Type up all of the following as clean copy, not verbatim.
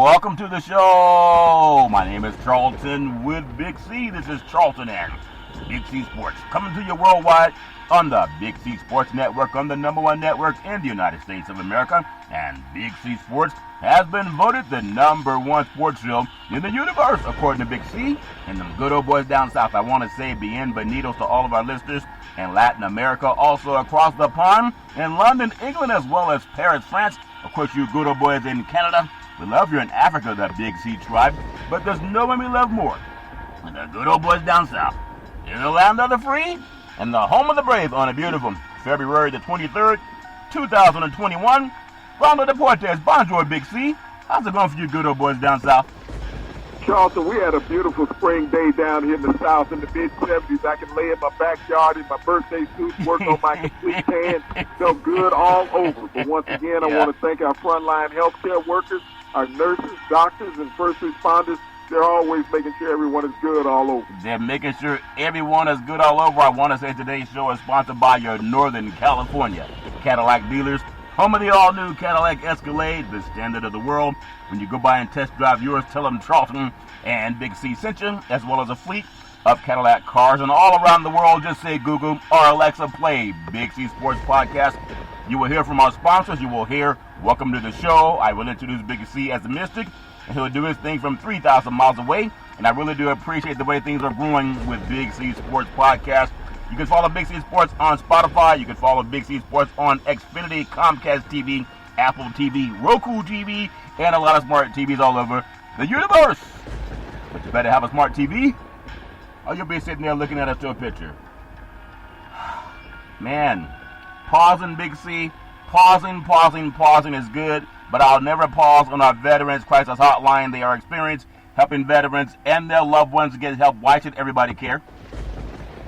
welcome to the show. My name is Charlton with Big C. This is Charlton and Big C Sports, coming to you worldwide on the Big C Sports Network, on the #1 network in the United States of America. And Big C Sports has been voted the #1 sports show in the universe, according to Big C. And them good old boys down south, I want to say bienvenidos to all of our listeners in Latin America, also across the pond in London, England, as well as Paris, France. Of course, you good old boys in Canada. We love you in Africa, the Big C tribe, but there's no one we love more than the good old boys down south, in the land of the free and the home of the brave, on a beautiful February the 23rd, 2021. Rondo Deportes, bonjour, Big C. How's it going for you good old boys down south? Charlton, we had a beautiful spring day down here in the south in the mid-70s. I can lay in my backyard in my birthday suit, work on my complete tan, felt good all over. But once again, I want to thank our frontline healthcare workers, our nurses, doctors, and first responders. They're always making sure everyone is good all over. They're making sure everyone is good all over. I want to say today's show is sponsored by your Northern California Cadillac dealers. Home of the all-new Cadillac Escalade, the standard of the world. When you go by and test drive yours, tell them Charlton and Big C sent you, as well as a fleet of Cadillac cars. And all around the world, just say Google or Alexa, play Big C Sports Podcast. You will hear from our sponsors. You will hear welcome to the show. I will introduce Big C as the Mystic, and he'll do his thing from 3,000 miles away. And I really do appreciate the way things are growing with Big C Sports Podcast. You can follow Big C Sports on Spotify. You can follow Big C Sports on Xfinity, Comcast TV, Apple TV, Roku TV, and a lot of smart TVs all over the universe. But you better have a smart TV, or you'll be sitting there looking at a still picture. Man, pausing, Big C. Pausing is good, but I'll never pause on our Veterans Crisis Hotline. They are experienced helping veterans and their loved ones get help. Why should everybody care?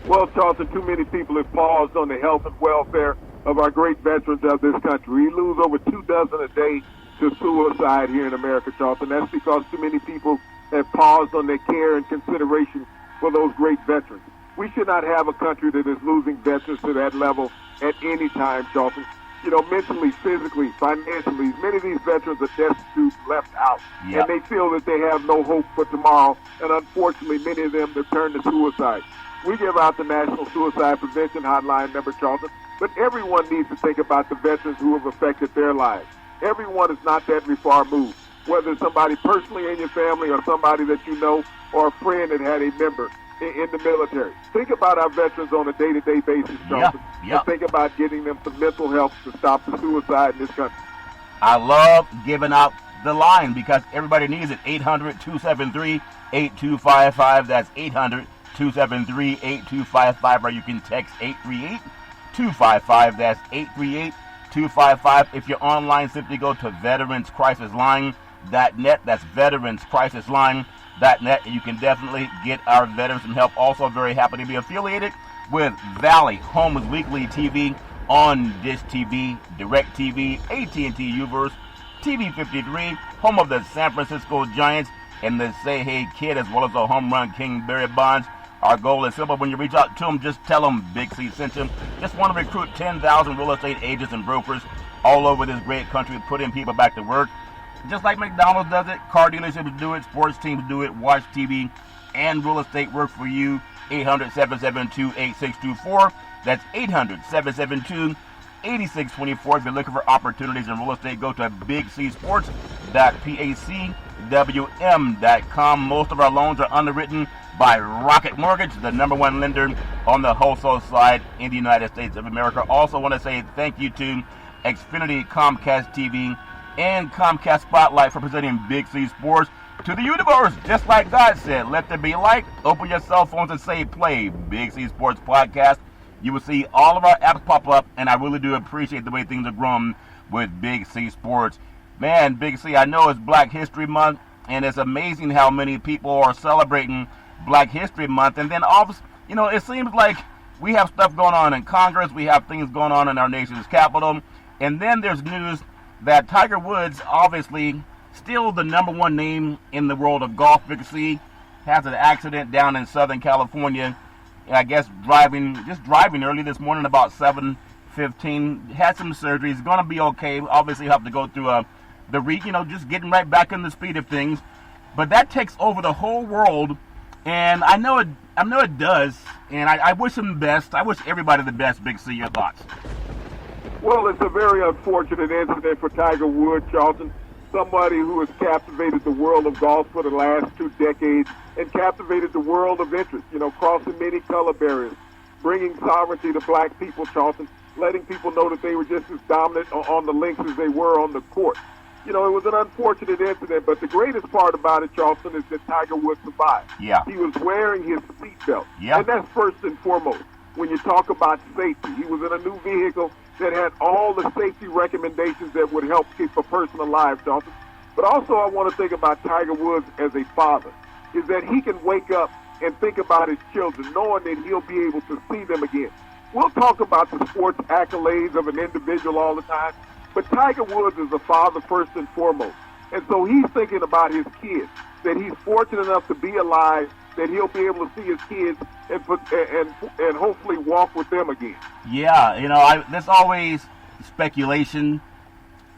Well, Charlton, too many people have paused on the health and welfare of our great veterans of this country. We lose over 2 dozen a day to suicide here in America, Charlton. That's because too many people have paused on their care and consideration for those great veterans. We should not have a country that is losing veterans to that level at any time, Charlton. You know, mentally, physically, financially, many of these veterans are destitute, left out, and they feel that they have no hope for tomorrow, and unfortunately, many of them have turned to suicide. We give out the National Suicide Prevention Hotline number, Charlton, but everyone needs to think about the veterans who have affected their lives. Everyone is not that far moved, whether it's somebody personally in your family or somebody that you know or a friend that had a member in the military. Think about our veterans on a day-to-day basis, Charlton, and think about getting them some mental health to stop the suicide in this country. I love giving out the line because everybody needs it. 800-273-8255. That's 800-273-8255, or you can text 838-255. That's 838-255. If you're online, simply go to veteranscrisisline.net. That's veteranscrisisline.net, and you can definitely get our veterans some help. Also, very happy to be affiliated with Valley Homes Weekly TV on Dish TV, Direct TV, AT&T Uverse, TV 53, home of the San Francisco Giants, and the Say Hey Kid, as well as the Home Run King Barry Bonds. Our goal is simple. When you reach out to them, just tell them Big C sent you. Just want to recruit 10,000 real estate agents and brokers all over this great country, putting people back to work. Just like McDonald's does it, car dealerships do it, sports teams do it, watch TV, and real estate work for you. 800-772-8624. That's 800-772-8624. If you're looking for opportunities in real estate, go to bigcsports.pacwm.com. Most of our loans are underwritten by Rocket Mortgage, the #1 lender on the wholesale side in the United States of America. Also want to say thank you to Xfinity, Comcast TV, and Comcast Spotlight for presenting Big C Sports to the universe. Just like God said, let there be light. Open your cell phones and say play Big C Sports Podcast. You will see all of our apps pop up, and I really do appreciate the way things are growing with Big C Sports. Man, Big C, I know it's Black History Month, and it's amazing how many people are celebrating Black History Month. And then, you know, it seems like we have stuff going on in Congress. We have things going on in our nation's capital. And then there's news that Tiger Woods, obviously still the #1 name in the world of golf, Big C, has an accident down in Southern California. I guess driving early this morning about 7:15. Had some surgery. He's going to be okay. Obviously, have to go through a just getting right back in the speed of things. But that takes over the whole world, and I know it does, and I wish them the best. I wish everybody the best, Big C. Your thoughts? Well, it's a very unfortunate incident for Tiger Woods, Charlton. Somebody who has captivated the world of golf for the last 2 decades and captivated the world of interest, crossing many color barriers, bringing sovereignty to black people, Charlton, letting people know that they were just as dominant on the links as they were on the court. It was an unfortunate incident, but the greatest part about it, Charlton, is that Tiger Woods survived. Yeah. He was wearing his seatbelt. Yeah. And that's first and foremost. When you talk about safety, he was in a new vehicle that had all the safety recommendations that would help keep a person alive, Charlton. But also I want to think about Tiger Woods as a father, is that he can wake up and think about his children, knowing that he'll be able to see them again. We'll talk about the sports accolades of an individual all the time, but Tiger Woods is a father first and foremost. And so he's thinking about his kids, that he's fortunate enough to be alive, that he'll be able to see his kids and hopefully walk with them again. Yeah, there's always speculation.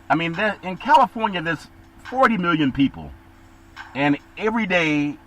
I mean, in California, there's 40 million people, and every day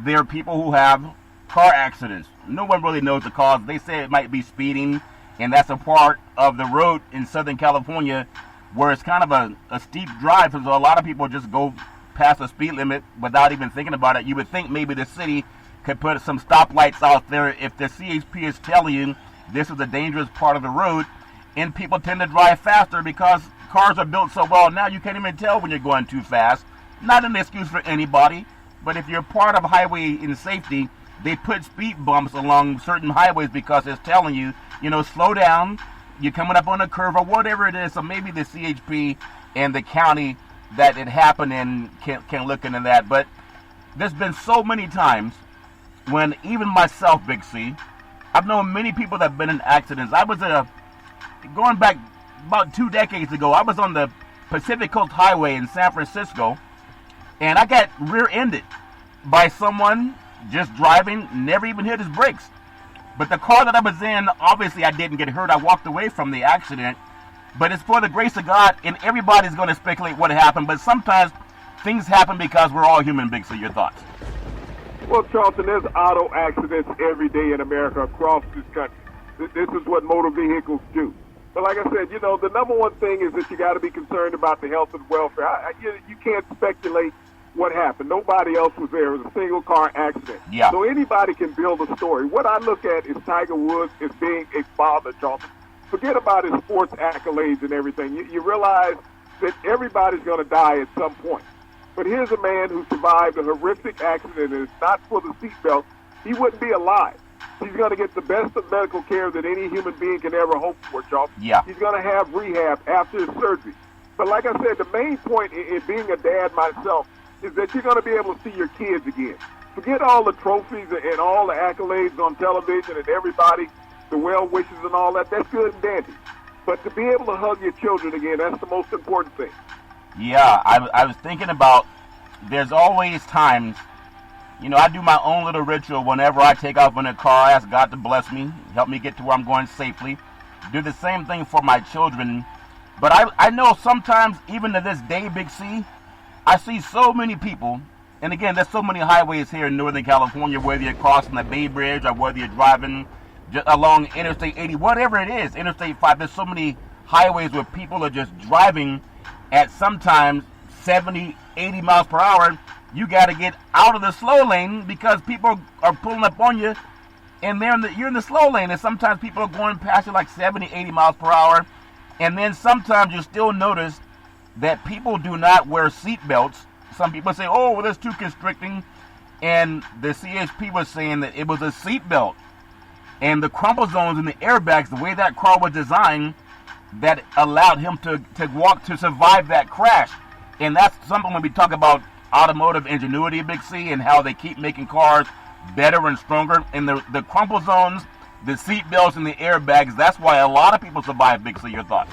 there are people who have car accidents. No one really knows the cause. They say it might be speeding, and that's a part of the road in Southern California where it's kind of a steep drive, so a lot of people just go past the speed limit without even thinking about it. You would think maybe the city could put some stoplights out there if the CHP is telling you this is a dangerous part of the road, and people tend to drive faster because cars are built so well now you can't even tell when you're going too fast. Not an excuse for anybody, but if you're part of highway in safety, they put speed bumps along certain highways because it's telling you, slow down, you're coming up on a curve or whatever it is. So maybe the CHP and the county that it happened in can look into that. But there's been so many times when even myself, Big C, I've known many people that have been in accidents. I was going back about 2 decades ago, I was on the Pacific Coast Highway in San Francisco, and I got rear-ended by someone just driving, never even hit his brakes. But the car that I was in, obviously I didn't get hurt. I walked away from the accident. But it's for the grace of God, and everybody's going to speculate what happened. But sometimes things happen because we're all human, Big. So your thoughts? Well, Charlton, there's auto accidents every day in America across this country. This is what motor vehicles do. But like I said, the number one thing is that you got to be concerned about the health and welfare. You can't speculate what happened. Nobody else was there. It was a single car accident. Yeah. So anybody can build a story. What I look at is Tiger Woods as being a father, Charlton. Forget about his sports accolades and everything. You realize that everybody's going to die at some point. But here's a man who survived a horrific accident, and it's not for the seatbelt. He wouldn't be alive. He's going to get the best of medical care that any human being can ever hope for, Charlton. Yeah. He's going to have rehab after his surgery. But like I said, the main point in being a dad myself is that you're going to be able to see your kids again. Forget all the trophies and all the accolades on television and everybody, the well wishes and all that. That's good and dandy. But to be able to hug your children again, that's the most important thing. Yeah, I was thinking about, there's always times, I do my own little ritual whenever I take off in a car. I ask God to bless me, help me get to where I'm going safely. Do the same thing for my children. But I know sometimes, even to this day, Big C, I see so many people, and again, there's so many highways here in Northern California, whether you're crossing the Bay Bridge or whether you're driving just along Interstate 80, whatever it is, Interstate 5, there's so many highways where people are just driving at sometimes 70, 80 miles per hour. You got to get out of the slow lane because people are pulling up on you, and you're in the slow lane, and sometimes people are going past you like 70, 80 miles per hour. And then sometimes you still notice that people do not wear seat belts. Some people say, oh, well, that's too constricting. And the CHP was saying that it was a seat belt. And the crumple zones and the airbags, the way that car was designed, that allowed him to walk to survive that crash. And that's something when we talk about automotive ingenuity, Big C, and how they keep making cars better and stronger. And the crumple zones, the seat belts, and the airbags, that's why a lot of people survive, Big C. Your thoughts?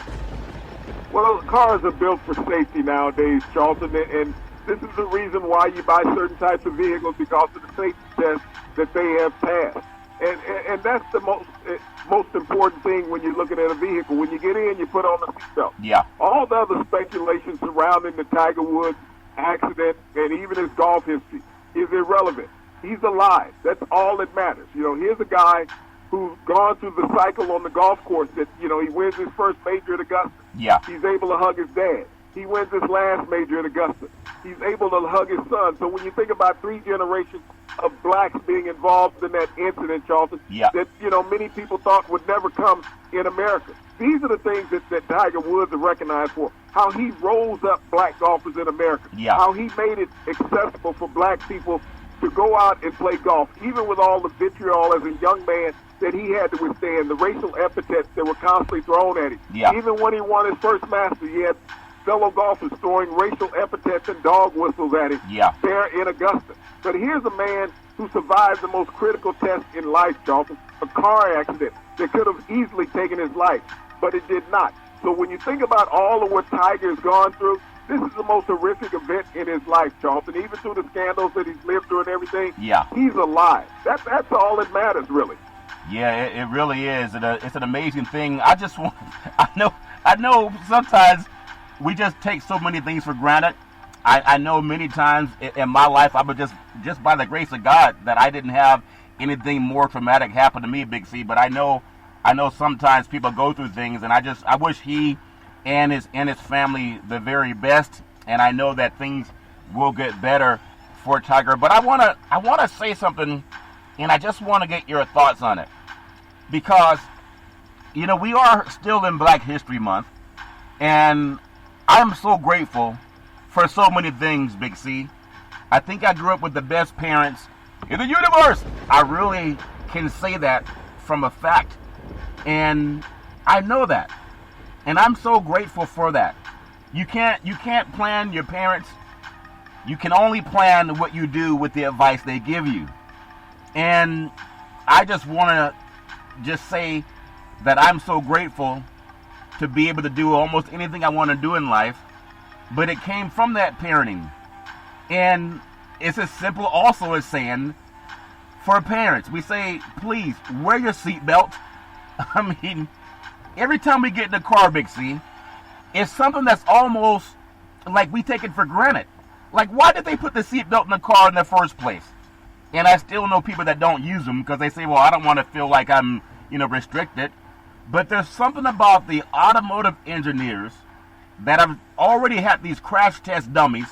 Well, cars are built for safety nowadays, Charlton, and this is the reason why you buy certain types of vehicles, because of the safety tests that they have passed. And that's the most important thing when you're looking at a vehicle. When you get in, you put on the seatbelt. Yeah. All the other speculation surrounding the Tiger Woods accident and even his golf history is irrelevant. He's alive. That's all that matters. You know, here's a guy who's gone through the cycle on the golf course that, you know, he wins his first major at Augusta. Yeah. He's able to hug his dad. He wins his last major at Augusta. He's able to hug his son. So when you think about 3 generations of blacks being involved in that incident, Charlton, yeah, that, you know, many people thought would never come in America. These are the things that Tiger Woods are recognized for. How he rose up black golfers in America. Yeah. How he made it accessible for black people to go out and play golf, even with all the vitriol as a young man that he had to withstand, the racial epithets that were constantly thrown at him. Yeah. Even when he won his first Masters, he had fellow golfers throwing racial epithets and dog whistles at him there in Augusta. But here's a man who survived the most critical test in life, Charlton, a car accident that could have easily taken his life, but it did not. So when you think about all of what Tiger has gone through, this is the most horrific event in his life, Charlton. Even through the scandals that he's lived through and everything, he's alive. That's all that matters, really. Yeah, it really is. It's an amazing thing. I just want, I know sometimes we just take so many things for granted. I know many times in my life I was just by the grace of God that I didn't have anything more traumatic happen to me, Big C. But I know sometimes people go through things, and I wish he and his family the very best. And I know that things will get better for Tiger. But I wanna say something, and I just want to get your thoughts on it, because you know we are still in Black History Month, and I'm so grateful for so many things, Big C. I think I grew up with the best parents in the universe. I really can say that from a fact. And I know that. And I'm so grateful for that. You can't plan your parents. You can only plan what you do with the advice they give you. And I just want to just say that I'm so grateful to be able to do almost anything I want to do in life. But it came from that parenting. And it's as simple also as saying, for parents, we say, please, wear your seatbelt. I mean, every time we get in the car, Big C, it's something that's almost like we take it for granted. Like, why did they put the seatbelt in the car in the first place? And I still know people that don't use them because they say, well, I don't want to feel like I'm, restricted. But there's something about the automotive engineers that have already had these crash test dummies,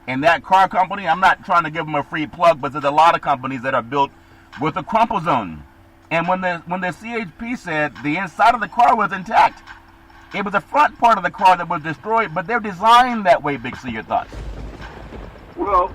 and that car company, I'm not trying to give them a free plug, but there's a lot of companies that are built with a crumple zone. And when the CHP said the inside of the car was intact, it was the front part of the car that was destroyed, but they're designed that way, Big C. Your thoughts? Well,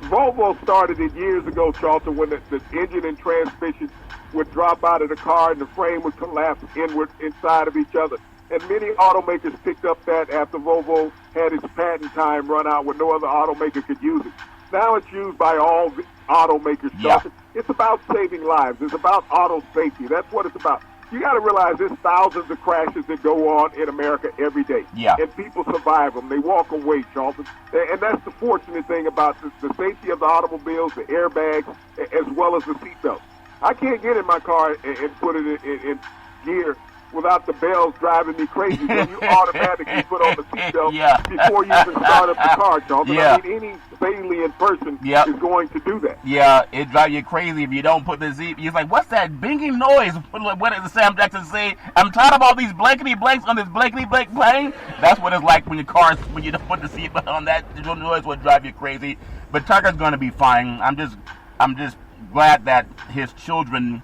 Volvo started it years ago, Charlton, when the engine and transmission would drop out of the car and the frame would collapse inward inside of each other. And many automakers picked up that after Volvo had its patent time run out when no other automaker could use it. Now it's used by all automakers. Yeah. It's about saving lives. It's about auto safety. That's what it's about. You got to realize there's thousands of crashes that go on in America every day. Yeah. And people survive them. They walk away, Charlton. And that's the fortunate thing about the safety of the automobiles, the airbags, as well as the seatbelts. I can't get in my car and put it in gear without the bells driving me crazy. So you automatically put on the seatbelt before you even start up the car, Charlton. Yeah. I mean, any salient person is going to do that. Yeah, it drives you crazy if you don't put the seat. You're like, what's that binging noise? What did Sam Jackson say? I'm tired of all these blankety blanks on this blankety blank plane. That's what it's like when you don't put the seatbelt on. That noise will drive you crazy. But Tiger's going to be fine. I'm just glad that his children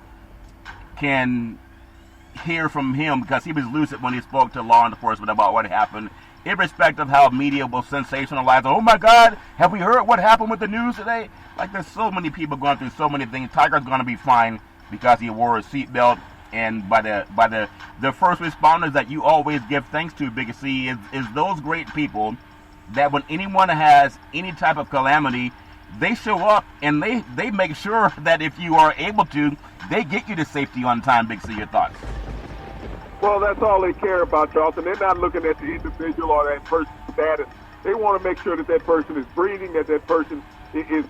can hear from him, because he was lucid when he spoke to law enforcement about what happened, irrespective of how media will sensationalize. Oh my God, have we heard what happened with the news today? Like, there's so many people going through so many things. Tiger's going to be fine because he wore a seatbelt. And by the first responders that you always give thanks to, Big C, is those great people that when anyone has any type of calamity, they show up and they make sure that if you are able to, they get you to safety on time, Big C. Your thoughts? Well, that's all they care about, Charlton. They're not looking at the individual or that person's status. They want to make sure that that person is breathing, that person is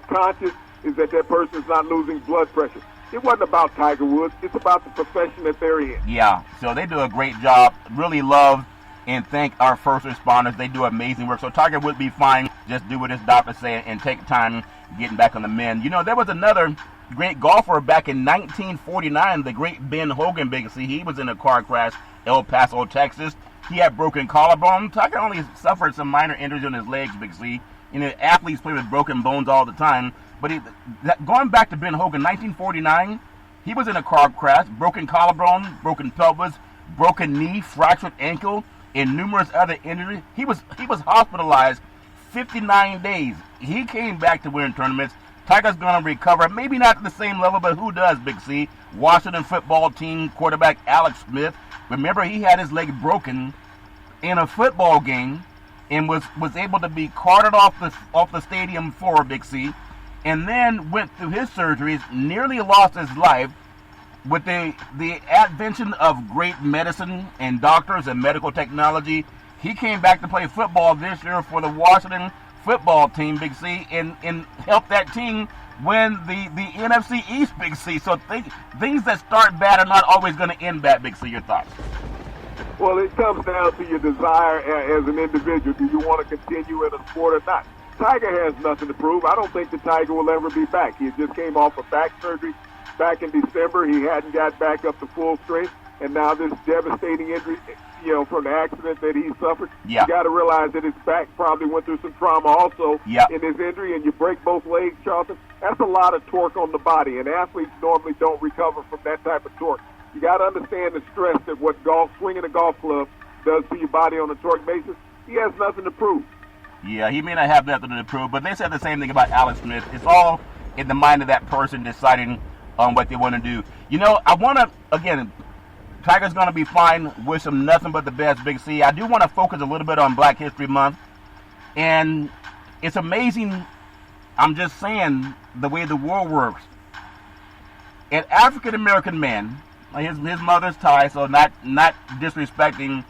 conscious, is that person is not losing blood pressure. It wasn't about Tiger Woods. It's about the profession that they're in. Yeah, so they do a great job. Really love and thank our first responders. They do amazing work. So Tiger would be fine. Just do what his doctor said and take time getting back on the mend. You know, there was another great golfer back in 1949, the great Ben Hogan, Big C. He was in a car crash, El Paso, Texas. He had broken collarbone. Tiger only suffered some minor injuries on his legs, Big C. You know, athletes play with broken bones all the time. But going back to Ben Hogan, 1949, he was in a car crash, broken collarbone, broken pelvis, broken knee, fractured ankle, and numerous other injuries. He was hospitalized 59 days. He came back to win tournaments. Tiger's going to recover. Maybe not at the same level, but who does, Big C? Washington football team quarterback Alex Smith. Remember, he had his leg broken in a football game and was able to be carted off the stadium floor, Big C, and then went through his surgeries, nearly lost his life. With the advention of great medicine and doctors and medical technology, he came back to play football this year for the Washington football team, Big C, and helped that team win the NFC East, Big C. So things that start bad are not always going to end bad, Big C. Your thoughts? Well, it comes down to your desire as an individual. Do you want to continue in a sport or not? Tiger has nothing to prove. I don't think the Tiger will ever be back. He just came off of back surgery back in December. He hadn't got back up to full strength, and now this devastating injury, from the accident that he suffered. Yeah. You got to realize that his back probably went through some trauma also in his injury, and you break both legs, Charlton. That's a lot of torque on the body, and athletes normally don't recover from that type of torque. You got to understand the stress that what swinging a golf club does to your body on a torque basis. He has nothing to prove. Yeah, he may not have nothing to prove, but they said the same thing about Alex Smith. It's all in the mind of that person deciding on what they want to do. You know, I want to, again, Tiger's going to be fine. Wish him nothing but the best, Big C. I do want to focus a little bit on Black History Month. And it's amazing, I'm just saying, the way the world works. An African-American man, his mother's Thai, so not disrespecting,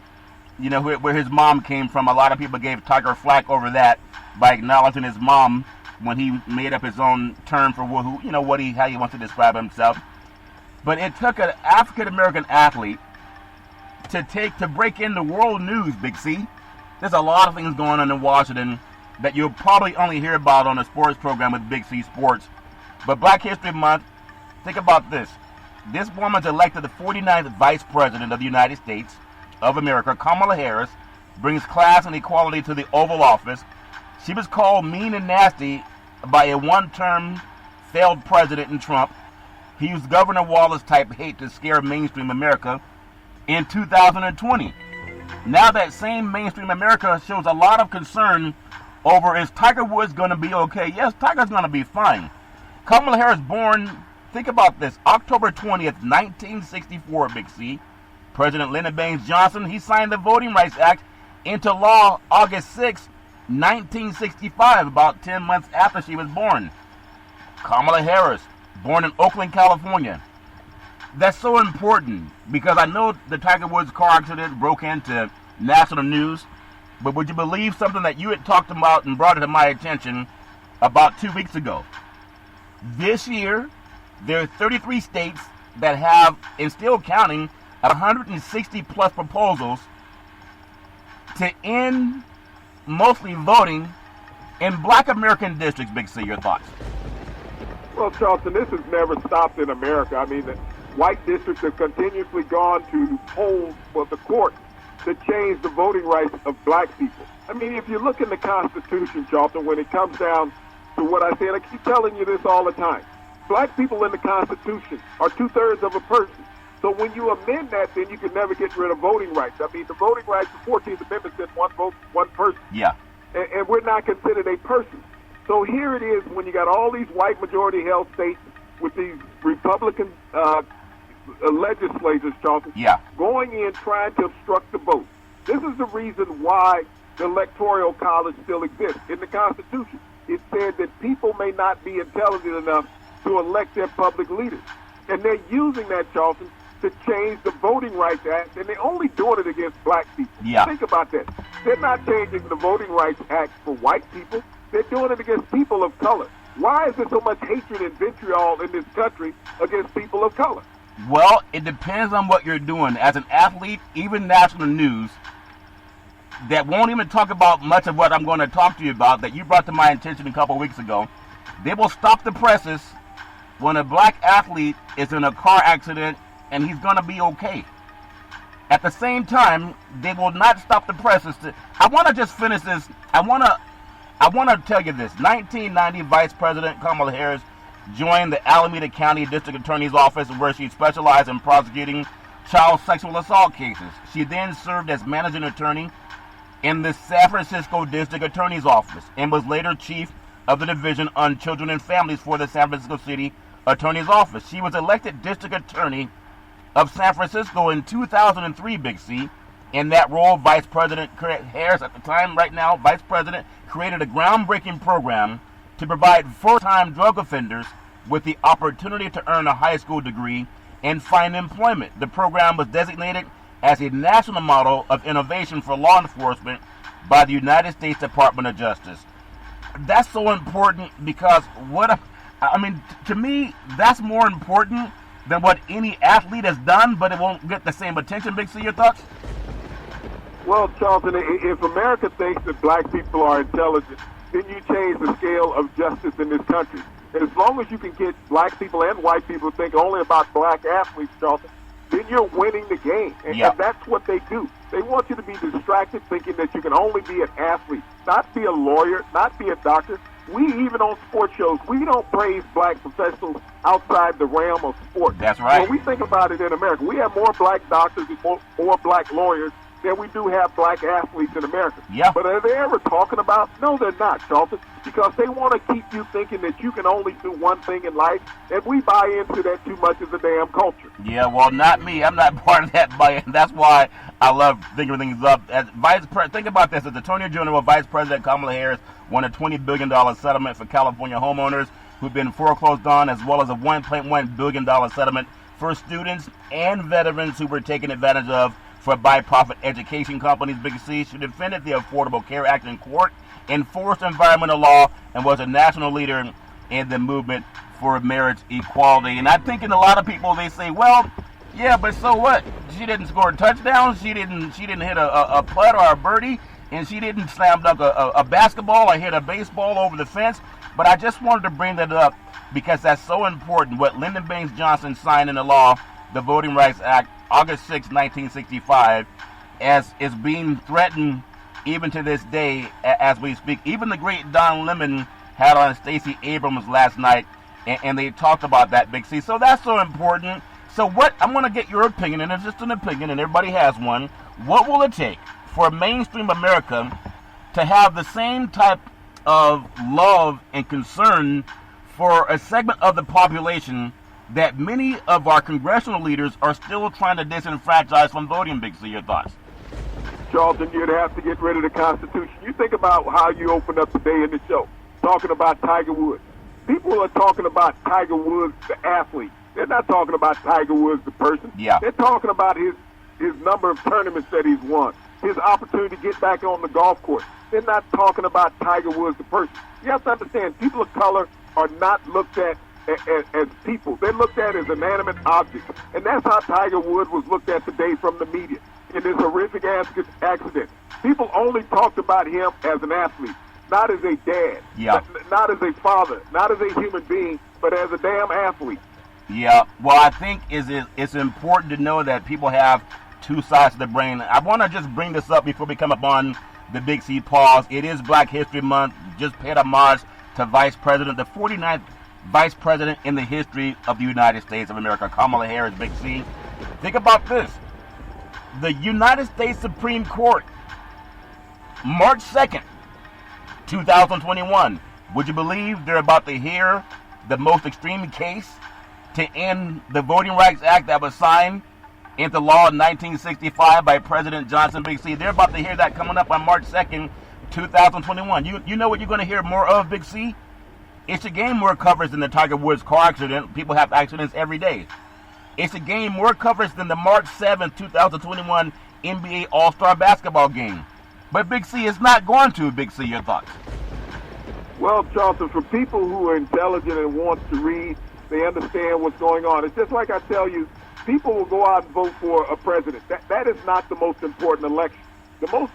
where his mom came from. A lot of people gave Tiger flack over that by acknowledging his mom when he made up his own term for how he wants to describe himself. But it took an African-American athlete to break into world news, Big C. There's a lot of things going on in Washington that you'll probably only hear about on a sports program with Big C Sports. But Black History Month, think about this. This woman's elected the 49th Vice President of the United States of America. Kamala Harris brings class and equality to the Oval Office. She was called mean and nasty by a one-term failed president in Trump. He used Governor Wallace-type hate to scare mainstream America in 2020. Now that same mainstream America shows a lot of concern over, is Tiger Woods going to be okay? Yes, Tiger's going to be fine. Kamala Harris born, think about this, October 20th, 1964, Big C. President Lyndon Baines Johnson, he signed the Voting Rights Act into law August 6, 1965, about 10 months after she was born. Kamala Harris, born in Oakland, California. That's so important because I know the Tiger Woods car accident broke into national news, but would you believe something that you had talked about and brought it to my attention about 2 weeks ago? This year, there are 33 states that have, and still counting, 160 plus proposals to end mostly voting in Black American districts. Big C, your thoughts? Well, Charlton, this has never stopped in America. I mean, the white districts have continuously gone to polls for the court to change the voting rights of black people. I mean, if you look in the Constitution, Charlton, when it comes down to what I say, and I keep telling you this all the time, black people in the Constitution are 2/3 of a person. So when you amend that, then you can never get rid of voting rights. I mean, the voting rights, the 14th Amendment said one vote, one person. Yeah. And we're not considered a person. So here it is when you got all these white majority held states with these Republican legislators, Charlton, going in trying to obstruct the vote. This is the reason why the Electoral College still exists. In the Constitution, it said that people may not be intelligent enough to elect their public leaders. And they're using that, Charlton, to change the Voting Rights Act, and they're only doing it against black people. Yeah. Think about that. They're not changing the Voting Rights Act for white people. They're doing it against people of color. Why is there so much hatred and vitriol in this country against people of color? Well, it depends on what you're doing. As an athlete, even national news that won't even talk about much of what I'm going to talk to you about that you brought to my attention a couple of weeks ago, they will stop the presses when a black athlete is in a car accident and he's going to be okay. At the same time, they will not stop the presses. I want to just finish this. I want to tell you this. 1990, Vice President Kamala Harris joined the Alameda County District Attorney's Office, where she specialized in prosecuting child sexual assault cases. She then served as managing attorney in the San Francisco District Attorney's Office and was later chief of the Division on Children and Families for the San Francisco City Attorney's Office. She was elected District Attorney of San Francisco in 2003, Big C. In that role, Vice President Harris, at the time, right now, Vice President, created a groundbreaking program to provide first-time drug offenders with the opportunity to earn a high school degree and find employment. The program was designated as a national model of innovation for law enforcement by the United States Department of Justice. That's so important because to me, that's more important than what any athlete has done, but it won't get the same attention. Big C, your thoughts? Well, Charlton, if America thinks that black people are intelligent, then you change the scale of justice in this country. As long as you can get black people and white people to think only about black athletes, Charlton, then you're winning the game. And that's what they do. They want you to be distracted thinking that you can only be an athlete, not be a lawyer, not be a doctor. We, even on sports shows, we don't praise black professionals outside the realm of sport. That's right. When we think about it in America, we have more black doctors and more black lawyers than we do have black athletes in America. Yeah. But are they ever talking about? No, they're not, Charlton, because they want to keep you thinking that you can only do one thing in life, and we buy into that too much as a damn culture. Yeah, well, not me. I'm not part of that buy-in. That's why I love thinking things up. Think about this. As Attorney General, Vice President Kamala Harris won a $20 billion settlement for California homeowners who've been foreclosed on, as well as a $1.1 billion settlement for students and veterans who were taken advantage of for by-profit education companies. Big C. She defended the Affordable Care Act in court, enforced environmental law, and was a national leader in the movement for marriage equality. And I think in a lot of people, they say, well, yeah, but so what? She didn't score touchdowns. She didn't hit a putt or a birdie, and she didn't slam dunk a basketball or hit a baseball over the fence. But I just wanted to bring that up because that's so important. What Lyndon Baines Johnson signed into law, the Voting Rights Act, August 6, 1965, as is being threatened even to this day as we speak. Even the great Don Lemon had on Stacey Abrams last night, and they talked about that, Big C. So that's so important. So what, I'm going to get your opinion, and it's just an opinion, and everybody has one. What will it take for mainstream America to have the same type of love and concern for a segment of the population that many of our congressional leaders are still trying to disenfranchise from voting? Big C, your thoughts? Charlton, you'd have to get rid of the Constitution. You think about how you opened up today in the show, talking about Tiger Woods. People are talking about Tiger Woods, the athlete. They're not talking about Tiger Woods, the person. Yeah. They're talking about his number of tournaments that he's won, his opportunity to get back on the golf course. They're not talking about Tiger Woods, the person. You have to understand, people of color are not looked at as people. They're looked at as inanimate objects. And that's how Tiger Woods was looked at today from the media in this horrific accident. People only talked about him as an athlete, not as a dad, not as a father, not as a human being, but as a damn athlete. Yeah, well, I think it's important to know that people have two sides of the brain. I want to just bring this up before we come up on the Big C pause. It is Black History Month. Just paid homage to Vice President, the 49th Vice President in the history of the United States of America, Kamala Harris, Big C. Think about this. The United States Supreme Court, March 2nd, 2021. Would you believe they're about to hear the most extreme case to end the Voting Rights Act that was signed into law in 1965 by President Johnson, Big C? They're about to hear that coming up on March 2nd, 2021. You know what you're going to hear more of, Big C? It should gain more coverage than the Tiger Woods car accident. People have accidents every day. It should gain more coverage than the March 7th, 2021 NBA All-Star basketball game. But Big C is not going to. Big C, your thoughts? Well, Charlton, for people who are intelligent and want to read, they understand what's going on. It's just like I tell you, people will go out and vote for a president. That is not the most important election. The most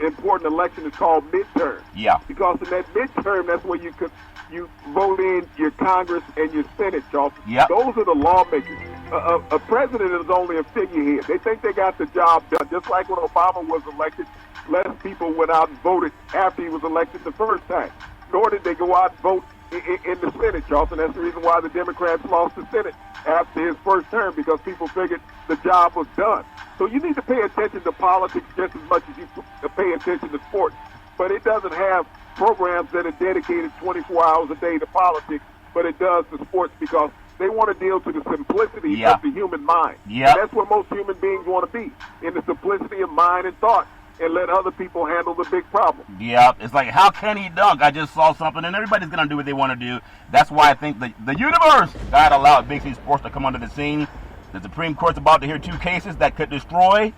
important election is called midterm. Yeah. Because in that midterm, that's where you vote in your Congress and your Senate, Charlton. Yep. Those are the lawmakers. A president is only a figurehead. They think they got the job done. Just like when Obama was elected, less people went out and voted after he was elected the first time. Nor did they go out and vote in the Senate, Charlton. That's the reason why the Democrats lost the Senate after his first term, because people figured the job was done. So you need to pay attention to politics just as much as you pay attention to sports. But it doesn't have programs that are dedicated 24 hours a day to politics, but it does to sports, because they want to deal to the simplicity of the human mind. Yeah. And that's where most human beings want to be, in the simplicity of mind and thought, and let other people handle the big problem. Yeah, it's like, how can he dunk? I just saw something, and everybody's going to do what they want to do. That's why I think the universe God allowed Big C Sports to come onto the scene. The Supreme Court's about to hear 2 cases that could destroy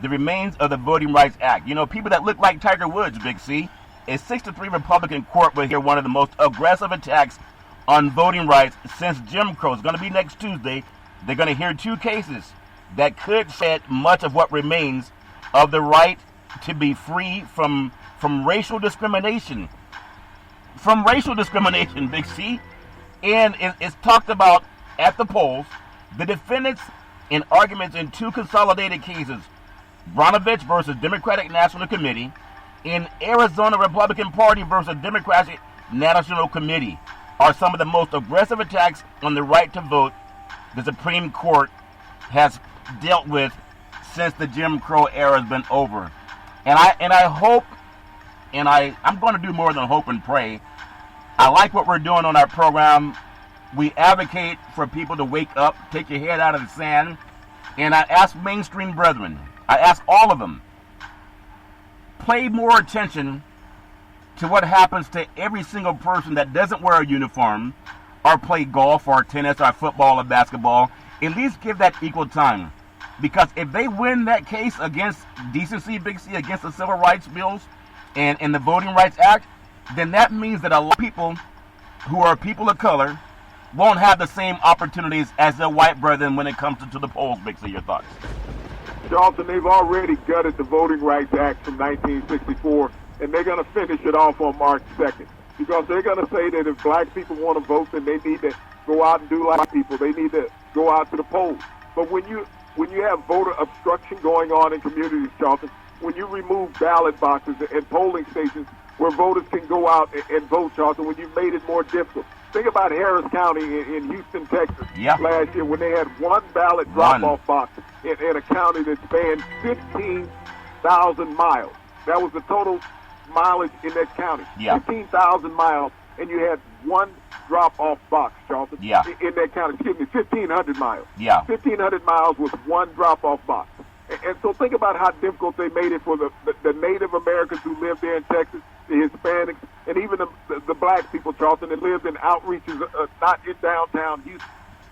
the remains of the Voting Rights Act. You know, people that look like Tiger Woods, Big C. A 6-3 Republican court will hear one of the most aggressive attacks on voting rights since Jim Crow. It's going to be next Tuesday. They're going to hear 2 cases that could shed much of what remains of the right to be free from racial discrimination. From racial discrimination, Big C. And it's talked about at the polls. The defendants in arguments in 2 consolidated cases, Bronovich versus Democratic National Committee, and Arizona Republican Party versus Democratic National Committee, are some of the most aggressive attacks on the right to vote the Supreme Court has dealt with since the Jim Crow era has been over. And I hope, and I'm going to do more than hope and pray. I like what we're doing on our program. We advocate for people to wake up, take your head out of the sand. And I ask mainstream brethren, I ask all of them, pay more attention to what happens to every single person that doesn't wear a uniform or play golf or tennis or football or basketball. At least give that equal time. Because if they win that case against decency, Big C, against the civil rights bills and the Voting Rights Act, then that means that a lot of people who are people of color won't have the same opportunities as their white brethren when it comes to the polls, Big C. Your thoughts? Charlton, they've already gutted the Voting Rights Act from 1964, and they're going to finish it off on March 2nd. Because they're going to say that if black people want to vote, then they need to go out and do like people. They need to go out to the polls. But when you have voter obstruction going on in communities, Charlton, when you remove ballot boxes and polling stations where voters can go out and vote, Charlton, when you've made it more difficult. Think about Harris County in Houston, Texas, last year, when they had one ballot drop-off box in a county that spanned 15,000 miles. That was the total mileage in that county. 15,000 miles, and you had one drop-off box, Charlton, in that county. Excuse me, 1,500 miles. 1,500 miles with one drop-off box. And so think about how difficult they made it for the Native Americans who lived there in Texas, the Hispanics, and even the black people, Charlton, that lived in outreaches, not in downtown Houston.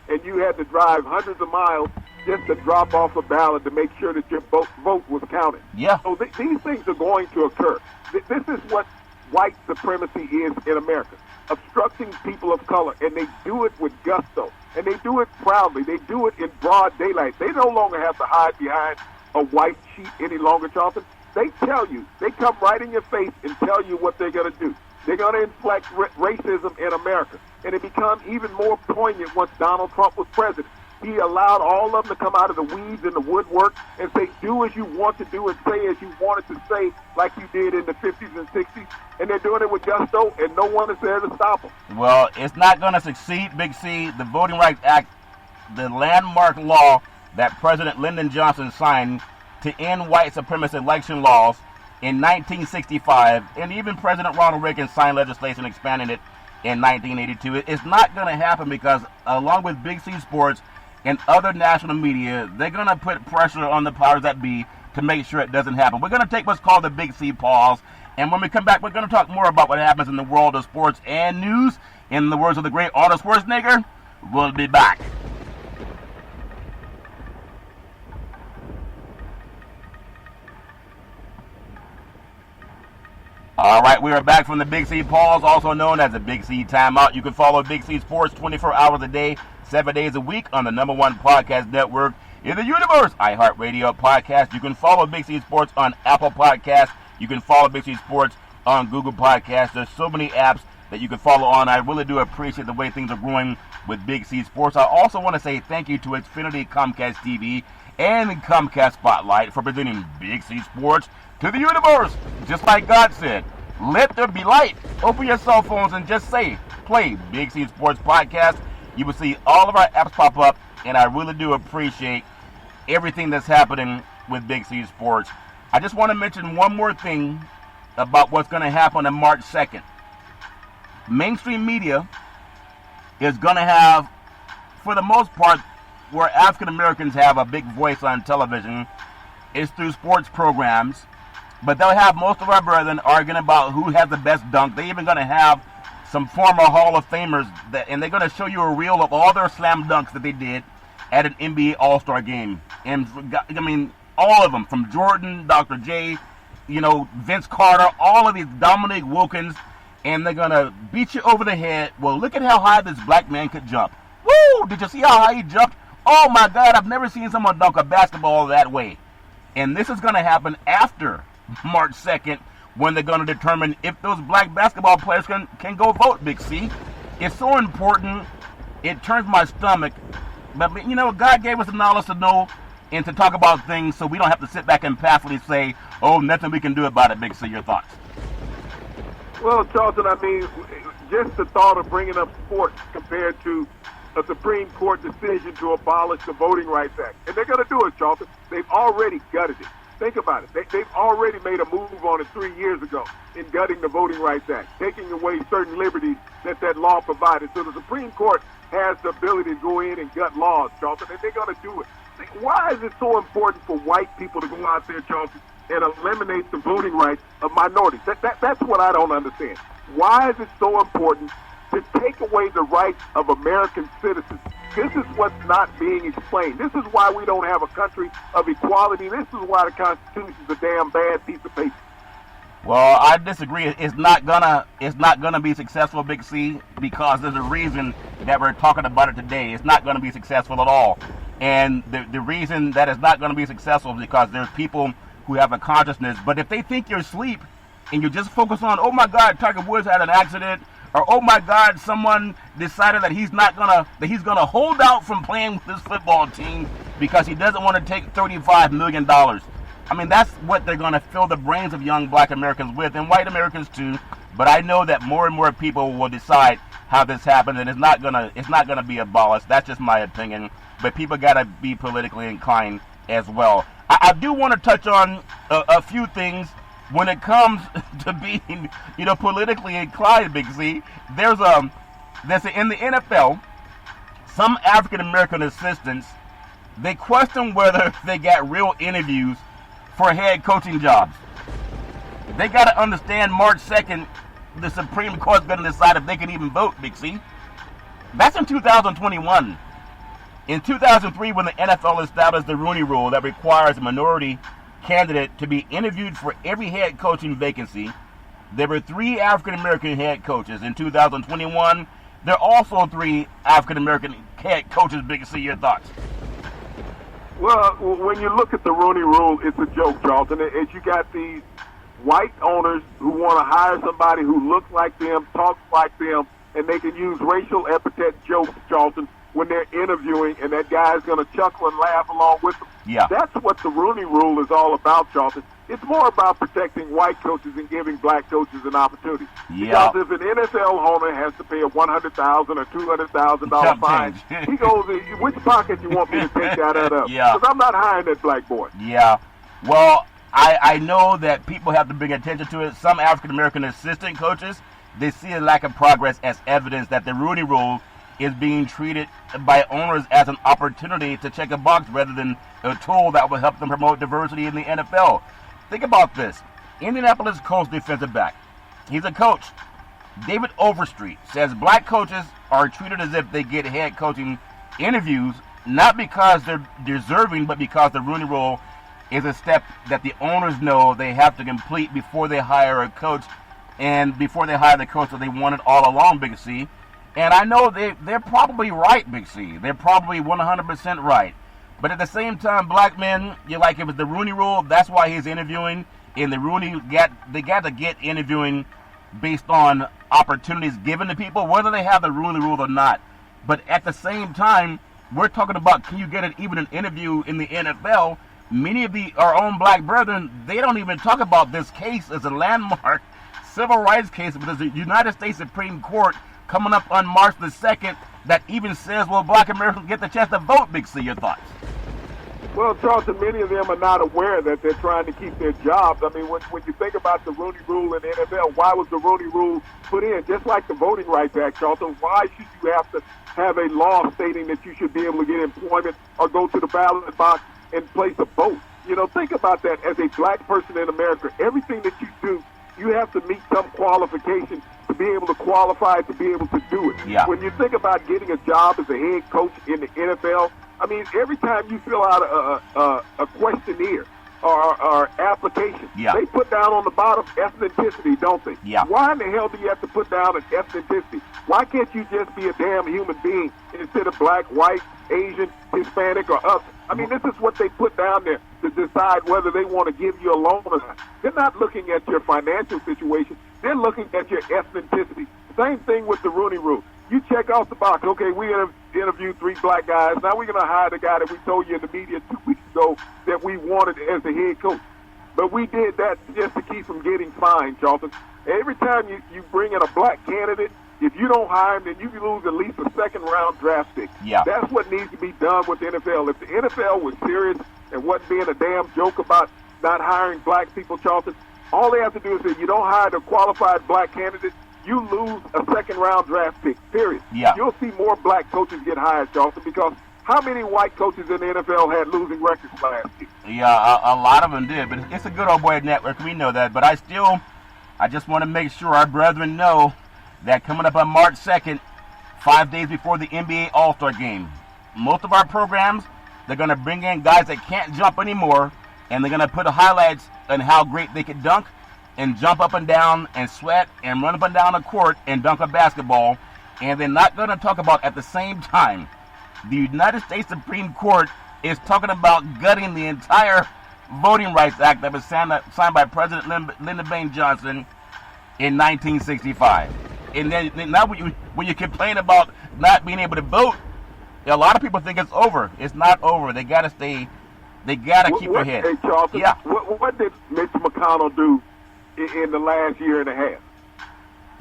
And you had to drive hundreds of miles just to drop off a ballot to make sure that your vote was counted. So these things are going to occur. This is what white supremacy is in America, obstructing people of color, and they do it with gusto, and they do it proudly. They do it in broad daylight. They no longer have to hide behind a white sheet any longer, Charlton. They tell you, they come right in your face and tell you what they're going to do. They're going to inflict racism in America, and it becomes even more poignant once Donald Trump was president. He allowed all of them to come out of the weeds and the woodwork and say, do as you want to do and say as you wanted to say, like you did in the 50s and 60s. And they're doing it with gusto, and no one is there to stop them. Well, it's not going to succeed, Big C. The Voting Rights Act, the landmark law that President Lyndon Johnson signed to end white supremacist election laws in 1965, and even President Ronald Reagan signed legislation expanding it in 1982. It's not going to happen because, along with Big C Sports and other national media, they're going to put pressure on the powers that be to make sure it doesn't happen. We're going to take what's called the Big C pause, and when we come back, we're going to talk more about what happens in the world of sports and news. In the words of the great Arnold Schwarzenegger, we'll be back. All right, we are back from the Big C Pause, also known as the Big C Timeout. You can follow Big C Sports 24 hours a day, 7 days a week on the #1 podcast network in the universe, iHeartRadio Podcast. You can follow Big C Sports on Apple Podcasts. You can follow Big C Sports on Google Podcasts. There's so many apps that you can follow on. I really do appreciate the way things are growing with Big C Sports. I also want to say thank you to Xfinity Comcast TV and Comcast Spotlight for presenting Big C Sports to the universe. Just like God said, let there be light. Open your cell phones and just say, play Big C Sports Podcast. You will see all of our apps pop up, and I really do appreciate everything that's happening with Big C Sports. I just want to mention one more thing about what's going to happen on March 2nd. Mainstream media is going to have, for the most part, where African Americans have a big voice on television, is through sports programs. But they'll have most of our brethren arguing about who has the best dunk. They're even going to have some former Hall of Famers, and they're going to show you a reel of all their slam dunks that they did at an NBA All-Star game. And, I mean, all of them, from Jordan, Dr. J, Vince Carter, all of these, Dominique Wilkins, and they're going to beat you over the head. Well, look at how high this black man could jump. Woo! Did you see how high he jumped? Oh, my God, I've never seen someone dunk a basketball that way. And this is going to happen after March 2nd, when they're going to determine if those black basketball players can go vote, Big C. It's so important. It turns my stomach. But, God gave us the knowledge to know and to talk about things so we don't have to sit back and passively say, oh, nothing we can do about it, Big C. Your thoughts? Well, Charlton, just the thought of bringing up sports compared to a Supreme Court decision to abolish the Voting Rights Act. And they're going to do it, Charlton. They've already gutted it. Think about it. They've already made a move on it 3 years ago in gutting the Voting Rights Act, taking away certain liberties that law provided. So the Supreme Court has the ability to go in and gut laws, Charlton, and they're going to do it. Why is it so important for white people to go out there, Charlton, and eliminate the voting rights of minorities? That's what I don't understand. Why is it so important to take away the rights of American citizens? This is what's not being explained. This is why we don't have a country of equality. This is why the Constitution is a damn bad piece of paper. Well, I disagree. It's not gonna be successful, Big C, because there's a reason that we're talking about it today. It's not gonna be successful at all. And the reason that it's not gonna be successful is because there's people who have a consciousness. But if they think you're asleep and you just focus on, oh my God, Tiger Woods had an accident, or oh my God, someone decided that he's gonna hold out from playing with this football team because he doesn't want to take $35 million. I mean, that's what they're gonna fill the brains of young black Americans with, and white Americans too. But I know that more and more people will decide how this happened, and it's not gonna be abolished. That's just my opinion. But people gotta be politically inclined as well. I do want to touch on a few things. When it comes to being, politically inclined, Big Z, there's in the NFL, some African American assistants, they question whether they got real interviews for head coaching jobs. They got to understand March 2nd, the Supreme Court's going to decide if they can even vote, Big C. That's in 2021. In 2003, when the NFL established the Rooney Rule that requires a minority candidate to be interviewed for every head coaching vacancy, there were 3 African-American head coaches. In 2021, there are also 3 African-American head coaches. Big C, your thoughts? Well, when you look at the Rooney Rule, it's a joke, Charlton. As you got these white owners who want to hire somebody who looks like them, talks like them, and they can use racial epithet jokes, Charlton, when they're interviewing, and that guy's going to chuckle and laugh along with them. Yeah. That's what the Rooney Rule is all about, Charlton. It's more about protecting white coaches and giving black coaches an opportunity. Yeah. Because if an NFL owner has to pay a $100,000 or $200,000 fine, he goes, which pocket you want me to take that out of? Yeah. Because I'm not hiring that black boy. Yeah. Well, I know that people have to bring attention to it. Some African-American assistant coaches, they see a lack of progress as evidence that the Rooney Rule is being treated by owners as an opportunity to check a box rather than a tool that will help them promote diversity in the NFL. Think about this. Indianapolis Colts defensive back. He's a coach. David Overstreet says black coaches are treated as if they get head coaching interviews, not because they're deserving, but because the Rooney Rule is a step that the owners know they have to complete before they hire a coach and before they hired the coach that they wanted all along, Big C. And I know they're probably right, Big C. They're probably 100% right. But at the same time, black men, you like it was the Rooney Rule. That's why he's interviewing. And the Rooney they got to get interviewing based on opportunities given to people, whether they have the Rooney Rule or not. But at the same time, we're talking about, can you get even an interview in the NFL? Many of our own black brethren, they don't even talk about this case as a landmark civil rights case, but there's the United States Supreme Court coming up on March the 2nd that even says, well, black Americans get the chance to vote. Big C, your thoughts? Well, Charlton, many of them are not aware that they're trying to keep their jobs. I mean, when you think about the Rooney Rule in the NFL, why was the Rooney Rule put in? Just like the Voting Rights Act, Charlton, why should you have to have a law stating that you should be able to get employment or go to the ballot box and place a vote? You know, think about that. As a black person in America, everything that you do, you have to meet some qualification to be able to qualify to be able to do it. Yeah. When you think about getting a job as a head coach in the NFL, I mean, every time you fill out a questionnaire or application, they put down on the bottom ethnicity, don't they? Yeah. Why in the hell do you have to put down an ethnicity? Why can't you just be a damn human being instead of black, white, Asian, Hispanic, or other? I mean, this is what they put down there to decide whether they want to give you a loan or not. They're not looking at your financial situation. They're looking at your ethnicity. Same thing with the Rooney Rule. You check off the box. Okay, we interviewed 3 black guys. Now we're going to hire the guy that we told you in the media 2 weeks ago that we wanted as the head coach. But we did that just to keep from getting fined, Charlton. Every time you bring in a black candidate, if you don't hire him, then you lose at least a second-round draft pick. Yeah. That's what needs to be done with the NFL. If the NFL was serious and wasn't being a damn joke about not hiring black people, Charlton, all they have to do is say, you don't hire the qualified black candidate, you lose a second-round draft pick, period. Yeah. You'll see more black coaches get hired, Charlton, because how many white coaches in the NFL had losing records last year? Yeah, a lot of them did, but it's a good old boy network. We know that. But I just want to make sure our brethren know that coming up on March 2nd, 5 days before the NBA All-Star Game, most of our programs, they're going to bring in guys that can't jump anymore, and they're going to put highlights on how great they can dunk and jump up and down and sweat and run up and down the court and dunk a basketball. And they're not going to talk about, at the same time, the United States Supreme Court is talking about gutting the entire Voting Rights Act that was signed by President Lyndon Baines Johnson in 1965. And then now when you complain about not being able to vote, a lot of people think it's over. It's not over. They got to stay. They got to keep their head. Hey, Charlton, yeah. What did Mitch McConnell do in the last year and a half?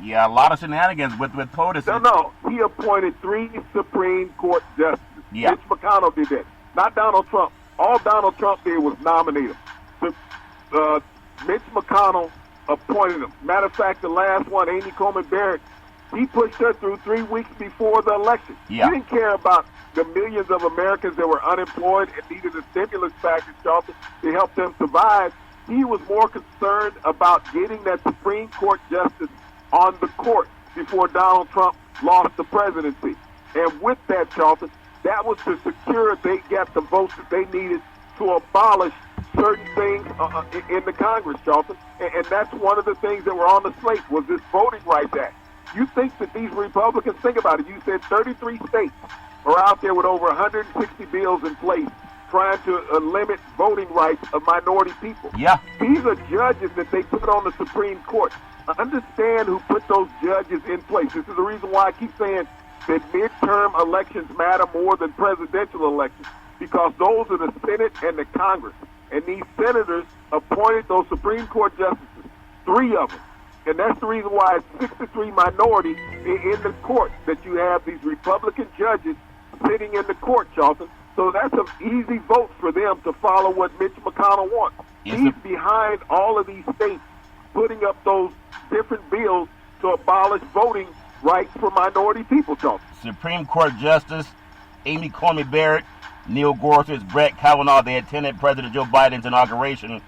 Yeah, a lot of shenanigans with POTUS. No. He appointed 3 Supreme Court justices. Yeah. Mitch McConnell did that. Not Donald Trump. All Donald Trump did was nominate him. Mitch McConnell appointed him. Matter of fact, the last one, Amy Coney Barrett, he pushed her through 3 weeks before the election. Yeah. He didn't care about the millions of Americans that were unemployed and needed a stimulus package, Charlton, to help them survive. He was more concerned about getting that Supreme Court justice on the court before Donald Trump lost the presidency. And with that, Charlton, that was to secure they got the votes that they needed to abolish certain things in the Congress, Charlton. And that's one of the things that were on the slate was this Voting Rights Act. You think that these Republicans, think about it, you said 33 states are out there with over 160 bills in place trying to limit voting rights of minority people. Yeah. These are judges that they put on the Supreme Court. Understand who put those judges in place. This is the reason why I keep saying that midterm elections matter more than presidential elections, because those are the Senate and the Congress. And these senators appointed those Supreme Court justices, 3 of them. And that's the reason why it's 6-3 minority in the court that you have these Republican judges sitting in the court, Charlton. So that's an easy vote for them to follow what Mitch McConnell wants. He's behind all of these states putting up those different bills to abolish voting rights for minority people, Charlton. Supreme Court Justice Amy Coney Barrett, Neil Gorsuch, Brett Kavanaugh, they attended President Joe Biden's inauguration,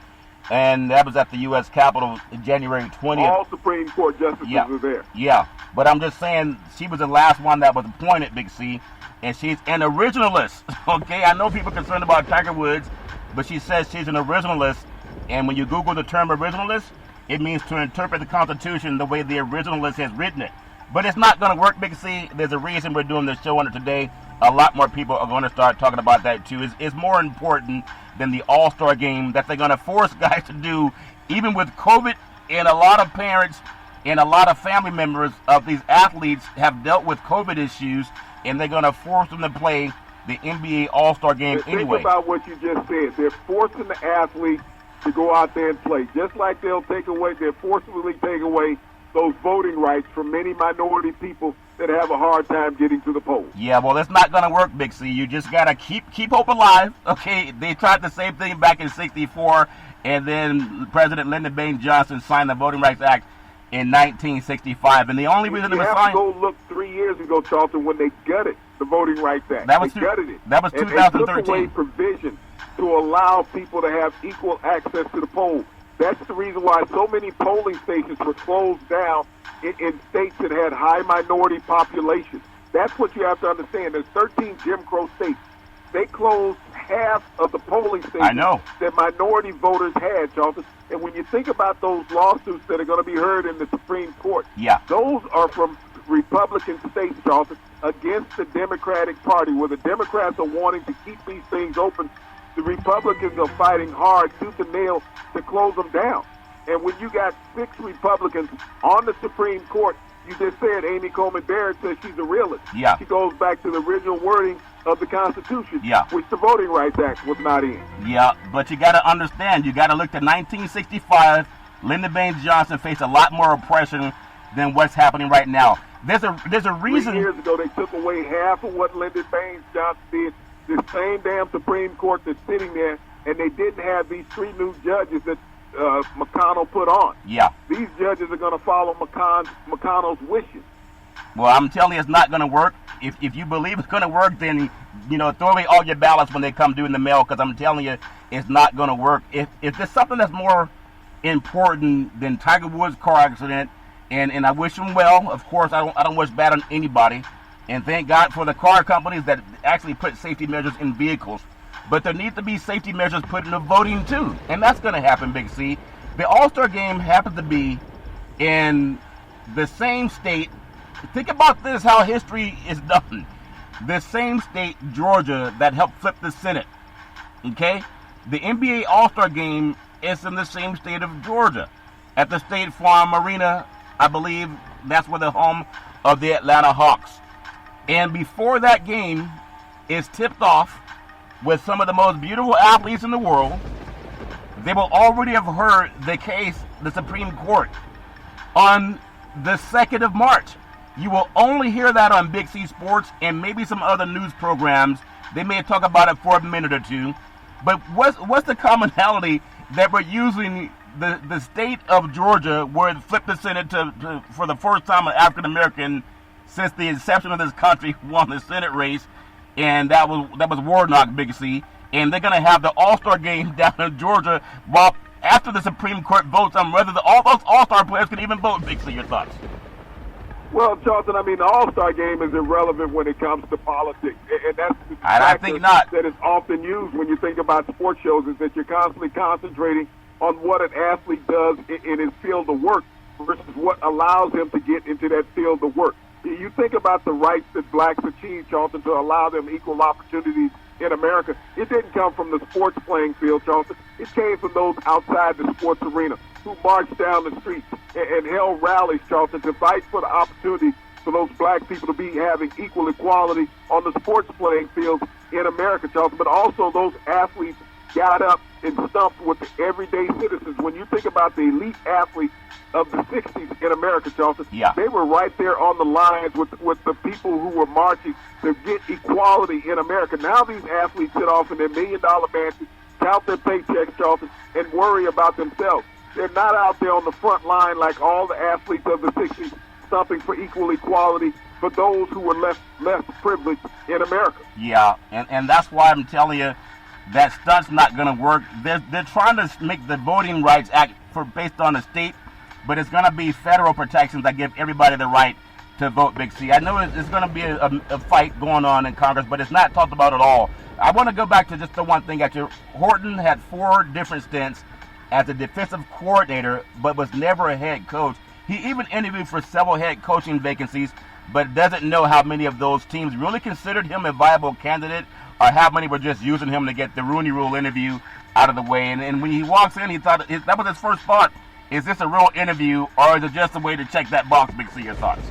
and that was at the U.S. Capitol January 20th. All Supreme Court justices were there. Yeah, but I'm just saying she was the last one that was appointed, Big C, and she's an originalist, okay? I know people are concerned about Tiger Woods, but she says she's an originalist, and when you Google the term originalist, It means to interpret the Constitution the way the originalist has written it. But it's not going to work, Big C. There's a reason we're doing this show on it today. A lot more people are going to start talking about that too. It's more important than the All-Star game that they're going to force guys to do, even with COVID. And a lot of parents and a lot of family members of these athletes have dealt with COVID issues, and they're going to force them to play the NBA All-Star game anyway. Think about what you just said. They're forcing the athletes to go out there and play, just like they'll forcibly take away those voting rights from many minority people that have a hard time getting to the polls. Yeah, well, that's not going to work, Big C. You just got to keep hope alive. Okay, they tried the same thing back in '64, and then President Lyndon Baines Johnson signed the Voting Rights Act in 1965. And the only reason it was signed... You have to go look 3 years ago, Charlton, when they gutted the Voting Rights Act. That was gutted it. That was 2013. And they took away provision to allow people to have equal access to the polls. That's the reason why so many polling stations were closed down in states that had high minority populations. That's what you have to understand. There's 13 Jim Crow states. They closed half of the polling stations that minority voters had, Charlton. And when you think about those lawsuits that are going to be heard in the Supreme Court, those are from Republican states, Charlton, against the Democratic Party, where the Democrats are wanting to keep these things open. The Republicans are fighting hard, tooth and nail, to close them down. And when you got 6 Republicans on the Supreme Court, you just said Amy Coney Barrett says she's a realist. Yeah. She goes back to the original wording of the Constitution, which the Voting Rights Act was not in. Yeah, but you got to understand, you got to look to 1965. Lyndon Baines Johnson faced a lot more oppression than what's happening right now. There's a reason. 3 years ago, they took away half of what Lyndon Baines Johnson did. This same damn Supreme Court that's sitting there, and they didn't have these 3 new judges that McConnell put on. Yeah. These judges are going to follow McConnell's wishes. Well, I'm telling you, it's not going to work. If you believe it's going to work, then, throw away all your ballots when they come due in the mail, because I'm telling you, it's not going to work. If there's something that's more important than Tiger Woods' car accident, and I wish him well. Of course, I don't wish bad on anybody. And thank God for the car companies that actually put safety measures in vehicles. But there needs to be safety measures put into voting too. And that's going to happen, Big C. The All-Star game happens to be in the same state. Think about this, how history is done. The same state, Georgia, that helped flip the Senate. Okay? The NBA All-Star game is in the same state of Georgia. At the State Farm Arena, I believe that's where the home of the Atlanta Hawks. And before that game is tipped off with some of the most beautiful athletes in the world, they will already have heard the case, the Supreme Court, on the 2nd of March. You will only hear that on Big C Sports and maybe some other news programs. They may talk about it for a minute or two. But what's the commonality that we're using the state of Georgia, where it flipped the Senate to for the first time an African American since the inception of this country won the Senate race, and that was Warnock, Big C. And they're going to have the All-Star game down in Georgia while after the Supreme Court votes on whether all those All-Star players can even vote. Big C, your thoughts? Well, Charlton, the All-Star game is irrelevant when it comes to politics. And that's the factor that is often used when you think about sports shows, is that you're constantly concentrating on what an athlete does in his field of work versus what allows him to get into that field of work. You think about the rights that blacks achieved, Charlton, to allow them equal opportunities in America. It didn't come from the sports playing field, Charlton. It came from those outside the sports arena who marched down the streets and held rallies, Charlton, to fight for the opportunity for those black people to be having equal equality on the sports playing field in America, Charlton. But also those athletes got up and stumped with the everyday citizens. When you think about the elite athletes of the 60s in America, Charlton, they were right there on the lines with the people who were marching to get equality in America. Now these athletes sit off in their $1 million mansions, count their paychecks, Charlton, and worry about themselves. They're not out there on the front line like all the athletes of the 60s stumping for equal equality for those who were less privileged in America. Yeah, and that's why I'm telling you that stunt's not going to work. They're trying to make the Voting Rights Act based on the state, but it's going to be federal protections that give everybody the right to vote, Big C. I know it's going to be a fight going on in Congress, but it's not talked about at all. I want to go back to just the one thing. Horton had 4 different stints as a defensive coordinator, but was never a head coach. He even interviewed for several head coaching vacancies, but doesn't know how many of those teams really considered him a viable candidate, or how many were just using him to get the Rooney Rule interview out of the way. And when he walks in, he thought that was his first thought: is this a real interview, or is it just a way to check that box? Big C, your thoughts?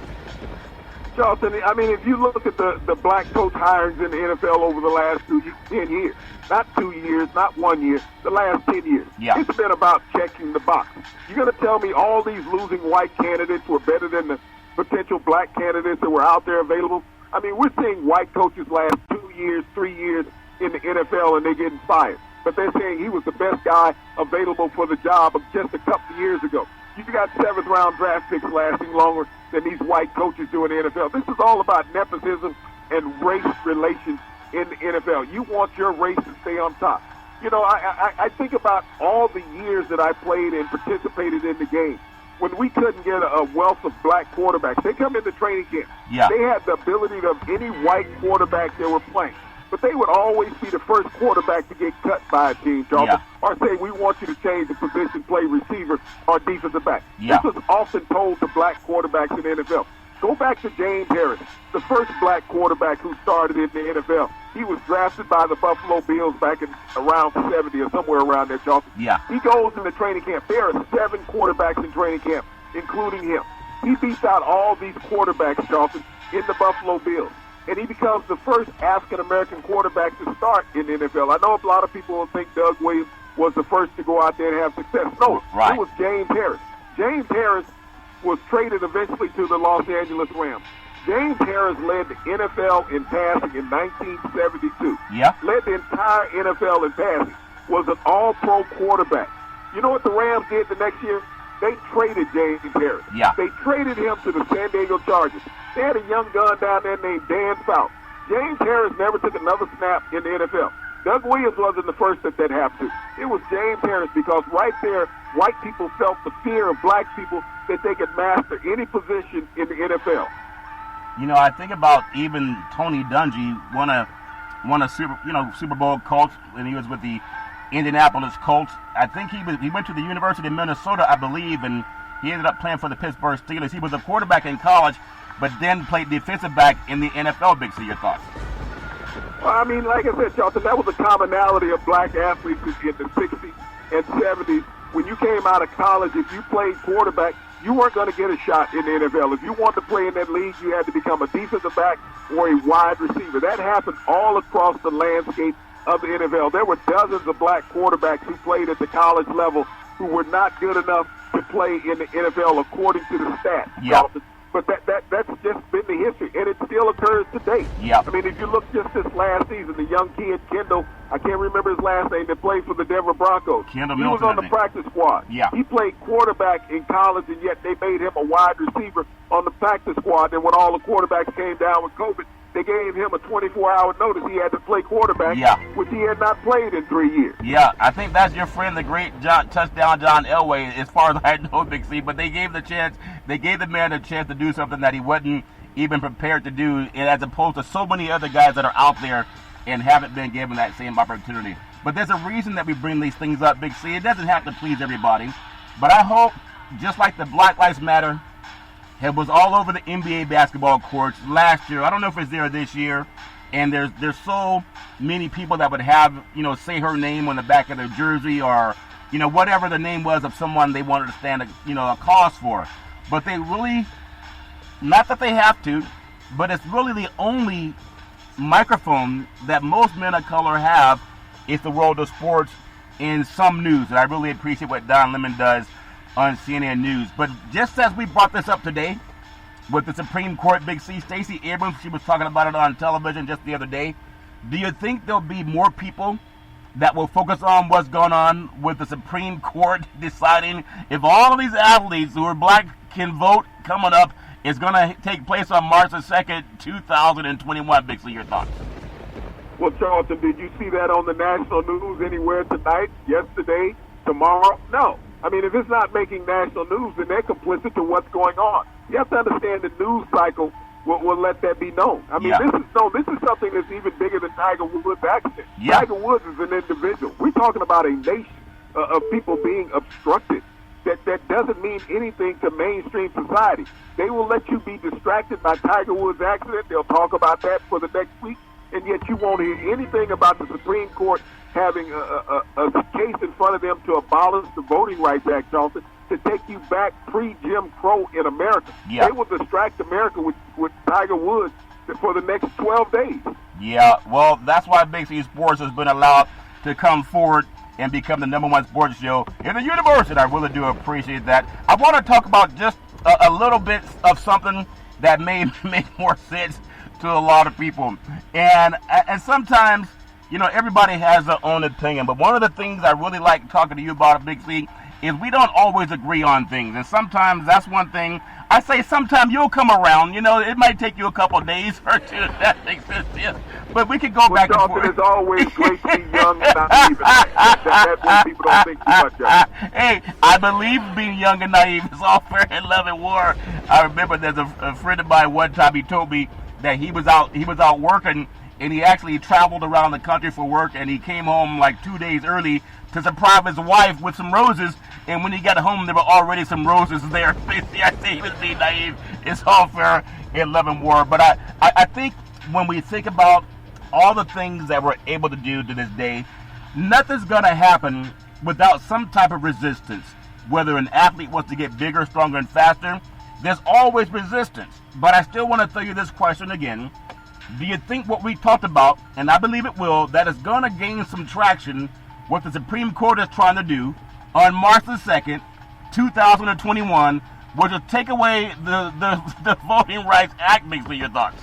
Charlton, I mean, if you look at the black coach hirings in the NFL over the last 10 years, not 2 years, not 1 year, the last 10 years, it's been about checking the box. You're going to tell me all these losing white candidates were better than the potential black candidates that were out there available? I mean, we're seeing white coaches last 2 years, 3 years in the NFL, and they're getting fired. But they're saying he was the best guy available for the job of just a couple of years ago. You got 7th-round draft picks lasting longer than these white coaches do in the NFL. This is all about nepotism and race relations in the NFL. You want your race to stay on top. You know, I think about all the years that I played and participated in the game. When we couldn't get a wealth of black quarterbacks, they come into training camp. Yeah. They had the ability of any white quarterback they were playing. But they would always be the first quarterback to get cut by a team, Charlton, or say, we want you to change the position, play receiver or defensive back. This was often told to black quarterbacks in the NFL. Go back to James Harris, the first black quarterback who started in the NFL. He was drafted by the Buffalo Bills back in around 70 or somewhere around there, Charlton. He goes into training camp. There are 7 quarterbacks in training camp, including him. He beats out all these quarterbacks, Charlton, in the Buffalo Bills. And he becomes the first African-American quarterback to start in the NFL. I know a lot of people will think Doug Williams was the first to go out there and have success. No, it was James Harris. James Harris was traded eventually to the Los Angeles Rams. James Harris led the NFL in passing in 1972. Led the entire NFL in passing. Was an all-pro quarterback. You know what the Rams did the next year? They traded James Harris. They traded him to the San Diego Chargers. They had a young gun down there named Dan Fouts. James Harris never took another snap in the NFL. Doug Williams wasn't the first that happened to. It was James Harris, because right there, white people felt the fear of black people that they could master any position in the NFL. You know, I think about even Tony Dungy won a Super Bowl Colts when he was with the Indianapolis Colts. I think he went to the University of Minnesota, I believe, and he ended up playing for the Pittsburgh Steelers. He was a quarterback in college, but then played defensive back in the NFL. Big C, your thoughts? Well, I mean, like I said, Charlton, that was a commonality of black athletes in the 60s and 70s. When you came out of college, if you played quarterback, you weren't going to get a shot in the NFL. If you wanted to play in that league, you had to become a defensive back or a wide receiver. That happened all across the landscape of the NFL. There were dozens of black quarterbacks who played at the college level who were not good enough to play in the NFL according to the stats. But that's just been the history, and it still occurs today. I mean, if you look just this last season, the young kid, Kendall, I can't remember his last name, that played for the Denver Broncos. He was on the practice squad. He played quarterback in college, and yet they made him a wide receiver on the practice squad. And when all the quarterbacks came down with COVID, they gave him a 24-hour notice. He had to play quarterback, which he had not played in 3 years. I think that's your friend, the great touchdown John Elway, as far as I know, Big C. But they gave the man a chance to do something that he wasn't even prepared to do, and as opposed to so many other guys that are out there and haven't been given that same opportunity. But there's a reason that we bring these things up, Big C. It doesn't have to please everybody. But I hope, just like the Black Lives Matter, it was all over the NBA basketball courts last year. I don't know if it's there this year. And there's so many people that would have, say her name on the back of their jersey, or, whatever the name was of someone they wanted to stand a cause for. But they really, not that they have to, but it's really the only microphone that most men of color have is the world of sports in some news. And I really appreciate what Don Lemon does on CNN News. But just as we brought this up today with the Supreme Court, Big C, Stacey Abrams, she was talking about it on television just the other day. Do you think there'll be more people that will focus on what's going on with the Supreme Court deciding if all of these athletes who are black can vote coming up is going to take place on March the 2nd, 2021? Big C, your thoughts? Well, Charlton, did you see that on the national news anywhere tonight, yesterday, tomorrow? No. I mean, if it's not making national news, then they're complicit to what's going on. You have to understand the news cycle will let that be known. I mean, this is something that's even bigger than Tiger Woods' accident. Tiger Woods is an individual. We're talking about a nation. of people being obstructed. That doesn't mean anything to mainstream society. They will let you be distracted by Tiger Woods' accident. They'll talk about that for the next week, and yet you won't hear anything about the Supreme Court having a case in front of them to abolish the Voting Rights Act, Johnson, to take you back pre-Jim Crow in America. Yeah. They will distract America with Tiger Woods for the next 12 days. Yeah, well, that's why Big C Sports has been allowed to come forward and become the #1 sports show in the universe, and I really do appreciate that. I want to talk about just a little bit of something that may make more sense to a lot of people. And sometimes, you know, everybody has their own opinion, but one of the things I really like talking to you about, Big C, is we don't always agree on things. And sometimes that's one thing. I say sometimes you'll come around. You know, it might take you a couple of days or two. That makes sense. Yeah. But we could go back and forth. It's always great to be young and naive. That way people don't think too much of it. Hey, I believe being young and naive is all fair in love and war. I remember there's a friend of mine one time, he told me that he was out working, and he actually traveled around the country for work, and he came home like 2 days early to surprise his wife with some roses, and when he got home, there were already some roses there. I say he was being naive. It's all fair in love and war. But I think when we think about all the things that we're able to do to this day, nothing's going to happen without some type of resistance. Whether an athlete wants to get bigger, stronger, and faster, there's always resistance. But I still want to throw you this question again. Do you think what we talked about, and I believe it will, that is going to gain some traction, what the Supreme Court is trying to do on March the 2nd, 2021, which will take away the Voting Rights Act? Makes me your thoughts.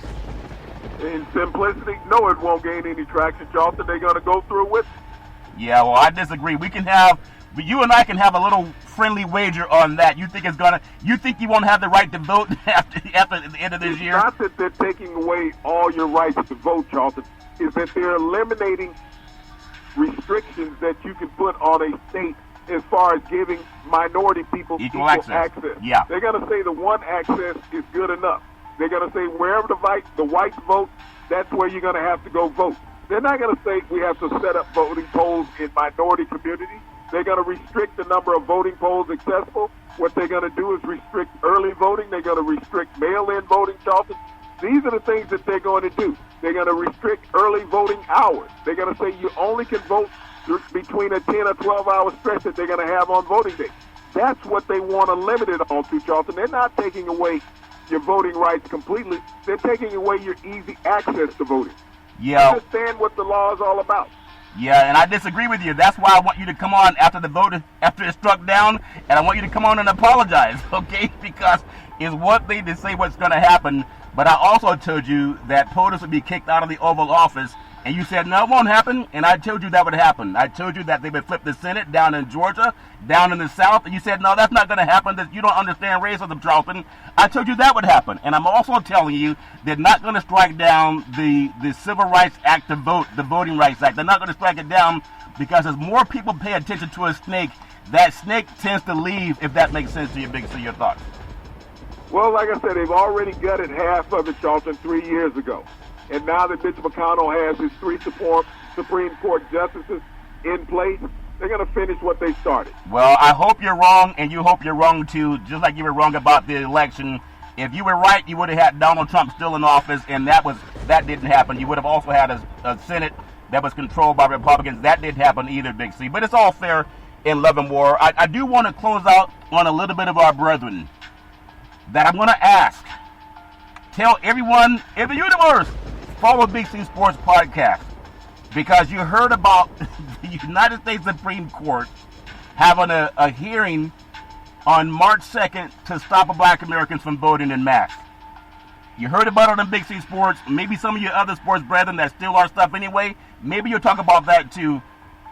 In simplicity, no, it won't gain any traction, Charlton. They're going to go through with it. Yeah, well, I disagree. But you and I can have a little friendly wager on that. You think you won't have the right to vote after the end of this year? It's not that they're taking away all your rights to vote, Charlton. It's that they're eliminating restrictions that you can put on a state as far as giving minority people equal access. Yeah. They're going to say the one access is good enough. They're going to say wherever the whites vote, that's where you're going to have to go vote. They're not going to say we have to set up voting polls in minority communities. They're going to restrict the number of voting polls accessible. What they're going to do is restrict early voting. They're going to restrict mail-in voting, Charlton. These are the things that they're going to do. They're going to restrict early voting hours. They're going to say you only can vote between a 10 or 12-hour stretch that they're going to have on voting day. That's what they want to limit it on to, Charlton. They're not taking away your voting rights completely. They're taking away your easy access to voting. Yeah. Understand what the law is all about. Yeah, and I disagree with you. That's why I want you to come on after the vote, after it's struck down, and I want you to come on and apologize, okay? Because it's one thing to say what's going to happen, but I also told you that POTUS would be kicked out of the Oval Office, and you said, no, it won't happen, and I told you that would happen. I told you that they would flip the Senate down in Georgia, down in the South, and you said, no, that's not going to happen, that you don't understand racism, Charlton. I told you that would happen, and I'm also telling you they're not going to strike down the Civil Rights Act to vote, the Voting Rights Act. They're not going to strike it down because as more people pay attention to a snake, that snake tends to leave, if that makes sense to you, Big C. Your thoughts? Well, like I said, they've already gutted half of it, Charlton, 3 years ago. And now that Mitch McConnell has his 3 Supreme Court justices in place, they're going to finish what they started. Well, I hope you're wrong, and you hope you're wrong, too, just like you were wrong about the election. If you were right, you would have had Donald Trump still in office, and that didn't happen. You would have also had a Senate that was controlled by Republicans. That didn't happen either, Big C. But it's all fair in love and war. I do want to close out on a little bit of our brethren that I'm going to ask. Tell everyone in the universe, follow Big C Sports Podcast, because you heard about the United States Supreme Court having a hearing on March 2nd to stop black Americans from voting en masse. You heard about it on Big C Sports. Maybe some of your other sports brethren that steal our stuff anyway, maybe you'll talk about that too,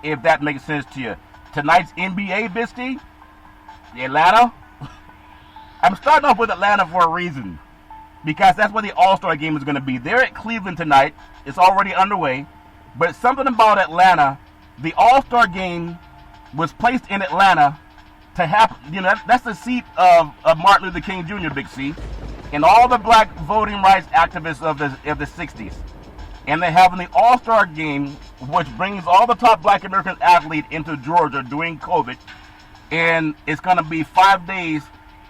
if that makes sense to you. Tonight's NBA, Bisty, Atlanta. I'm starting off with Atlanta for a reason, because that's where the All-Star game is going to be. They're at Cleveland tonight. It's already underway. But something about Atlanta, the All-Star game was placed in Atlanta to happen. You know, that's the seat of Martin Luther King Jr., Big C, and all the black voting rights activists of the 60s. And they're having the All-Star game which brings all the top Black American athletes into Georgia during COVID. And it's going to be 5 days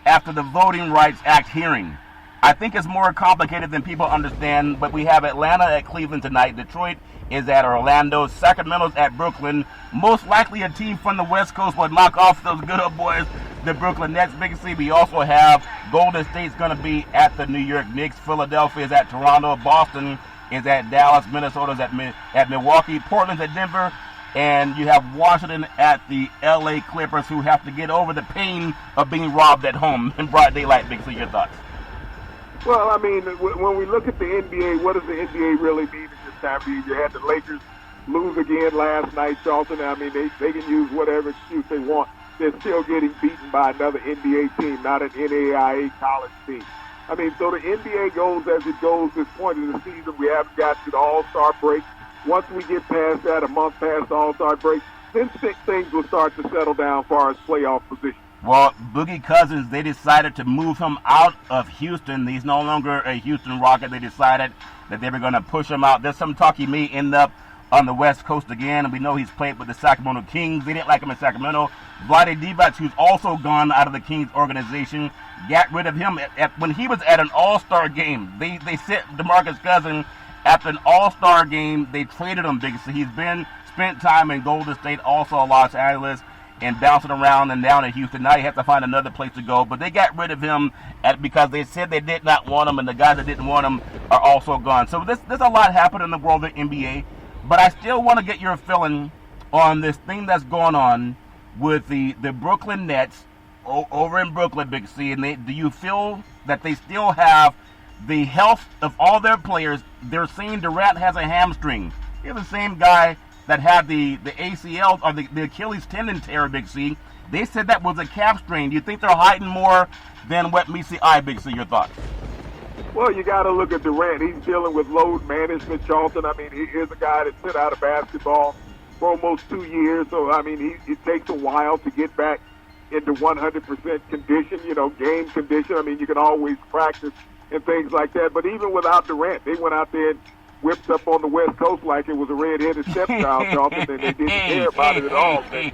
after the Voting Rights Act hearing. I think it's more complicated than people understand, but we have Atlanta at Cleveland tonight. Detroit is at Orlando. Sacramento's at Brooklyn. Most likely a team from the West Coast will knock off those good old boys, the Brooklyn Nets. Big C, we also have Golden State's going to be at the New York Knicks. Philadelphia is at Toronto. Boston is at Dallas. Minnesota's at Milwaukee. Portland's at Denver. And you have Washington at the L.A. Clippers, who have to get over the pain of being robbed at home in broad daylight. Big C, your thoughts? Well, I mean, when we look at the NBA, what does the NBA really mean at this time of year? You had the Lakers lose again last night, Charlton. I mean, they can use whatever excuse they want. They're still getting beaten by another NBA team, not an NAIA college team. I mean, so the NBA goes as it goes this point in the season. We haven't got to the All-Star break. Once we get past that, a month past the All-Star break, then things will start to settle down as far as playoff position. Well, Boogie Cousins, they decided to move him out of Houston. He's no longer a Houston Rocket. They decided that they were going to push him out. There's some talk he may end up on the West Coast again, and we know he's played with the Sacramento Kings. They didn't like him in Sacramento. Vlade Divac, who's also gone out of the Kings organization, got rid of him when he was at an All-Star game. They sent DeMarcus Cousins after an All-Star game. They traded him big. So he's spent time in Golden State, also Los Angeles, and bouncing around and down in Houston. Now he has to find another place to go. But they got rid of him because they said they did not want him, and the guys that didn't want him are also gone. So there's a lot happening in the world of the NBA. But I still want to get your feeling on this thing that's going on with the Brooklyn Nets over in Brooklyn, Big C. And do you feel that they still have the health of all their players? They're saying Durant has a hamstring. He's the same guy that had the ACL or the Achilles tendon tear, Big C. They said that was a calf strain. Do you think they're hiding more than what meets the eye, Big C? Your thoughts? Well, you got to look at Durant. He's dealing with load management, Charlton. I mean, here's a guy that sit out of basketball for almost 2 years. So, I mean, it takes a while to get back into 100% condition, game condition. I mean, you can always practice and things like that. But even without Durant, they went out there and whipped up on the West Coast like it was a red-headed stepchild, Charlton, and they didn't care about it at all. They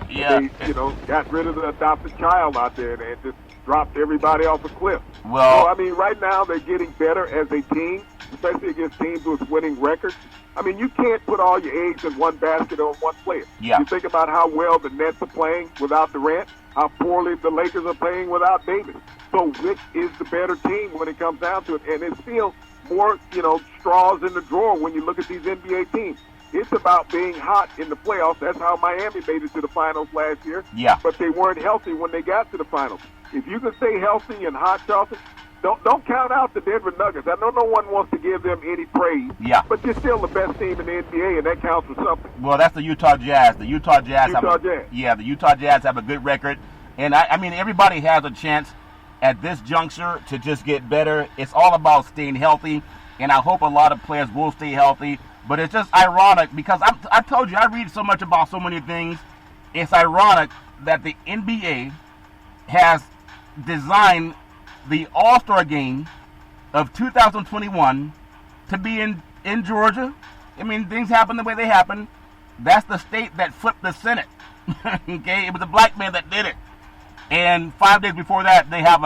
got rid of the adopted child out there and just dropped everybody off a cliff. Well, so, I mean, right now they're getting better as a team, especially against teams with winning records. I mean, you can't put all your eggs in one basket on one player. Yeah. You think about how well the Nets are playing without Durant, how poorly the Lakers are playing without Davis. So which is the better team when it comes down to it? And it's still more, straws in the drawer when you look at these NBA teams. It's about being hot in the playoffs. That's how Miami made it to the finals last year. Yeah. But they weren't healthy when they got to the finals. If you can stay healthy and hot, Charlton, don't count out the Denver Nuggets. I know no one wants to give them any praise. Yeah. But you're still the best team in the NBA, and that counts for something. Well, that's the Utah Jazz. The Utah Jazz. Yeah, the Utah Jazz have a good record. And, I mean, everybody has a chance at this juncture to just get better. It's all about staying healthy, and I hope a lot of players will stay healthy. But it's just ironic because I told you I read so much about so many things. It's ironic that the NBA has designed the All-Star game of 2021 to be in Georgia. I mean, things happen the way they happen. That's the state that flipped the Senate. Okay, it was a black man that did it. And 5 days before that, they have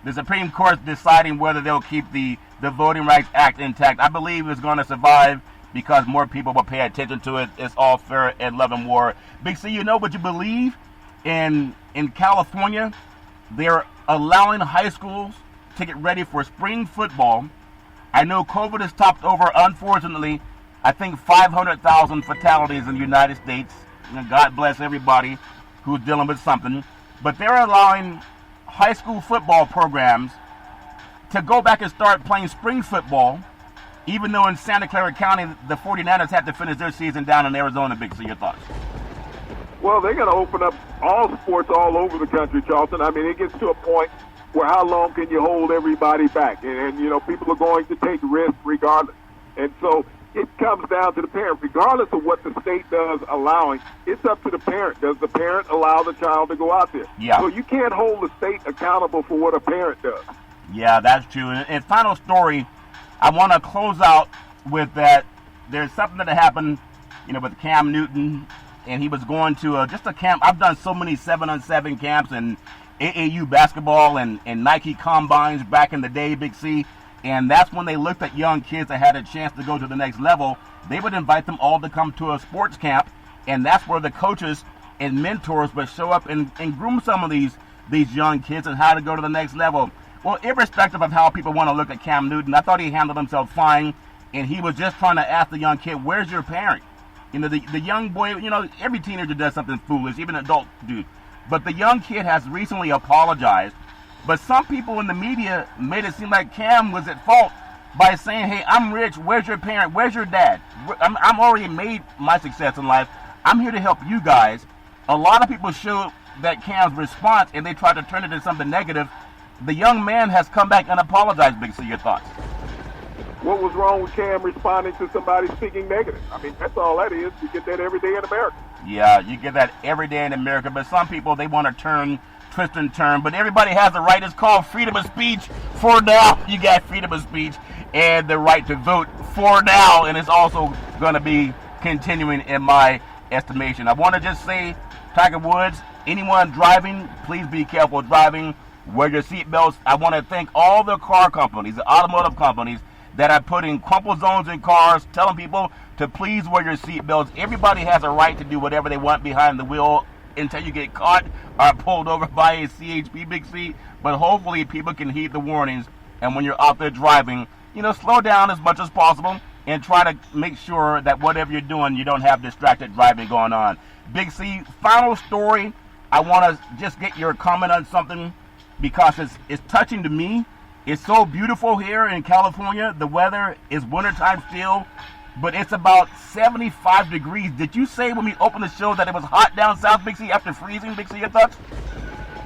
the Supreme Court deciding whether they'll keep the Voting Rights Act intact. I believe it's going to survive because more people will pay attention to it. It's all fair and love and war. Big C, would you believe in California, they're allowing high schools to get ready for spring football. I know COVID has topped over, unfortunately, I think 500,000 fatalities in the United States. God bless everybody who's dealing with something. But they're allowing high school football programs to go back and start playing spring football, even though in Santa Clara County, the 49ers had to finish their season down in Arizona. Big C, your thoughts? Well, they're going to open up all sports all over the country, Charlton. I mean, it gets to a point where how long can you hold everybody back? And people are going to take risks regardless. And so it comes down to the parent. Regardless of what the state does allowing, it's up to the parent. Does the parent allow the child to go out there? Yeah. So you can't hold the state accountable for what a parent does. Yeah, that's true. And final story, I want to close out with that. There's something that happened with Cam Newton, and he was going to just a camp. I've done so many 7-on-7 camps and AAU basketball and Nike combines back in the day, Big C. And that's when they looked at young kids that had a chance to go to the next level. They would invite them all to come to a sports camp, and that's where the coaches and mentors would show up and groom some of these young kids and how to go to the next level. Well, irrespective of how people want to look at Cam Newton, I thought he handled himself fine, and he was just trying to ask the young kid, where's your parent? The young boy, every teenager does something foolish, even adults do. But the young kid has recently apologized. But some people in the media made it seem like Cam was at fault by saying, hey, I'm rich, where's your parent, where's your dad? I'm already made my success in life. I'm here to help you guys. A lot of people showed that Cam's response, and they tried to turn it into something negative. The young man has come back and apologized, Big C. Your thoughts? What was wrong with Cam responding to somebody speaking negative? I mean, that's all that is. You get that every day in America. Yeah, you get that every day in America. But some people, they want to twist and turn. But everybody has a right. It's called freedom of speech. For now, you got freedom of speech and the right to vote for now. And it's also going to be continuing in my estimation. I want to just say, Tiger Woods, anyone driving, please be careful driving. Wear your seatbelts. I want to thank all the car companies, the automotive companies, that are putting crumple zones in cars, telling people to please wear your seatbelts. Everybody has a right to do whatever they want behind the wheel until you get caught or pulled over by a CHP, Big C. But hopefully people can heed the warnings. And when you're out there driving, slow down as much as possible and try to make sure that whatever you're doing, you don't have distracted driving going on. Big C, final story. I want to just get your comment on something because it's touching to me. It's so beautiful here in California. The weather is wintertime still, but it's about 75 degrees. Did you say when we opened the show that it was hot down south, Big C, after freezing? Big C, your thoughts?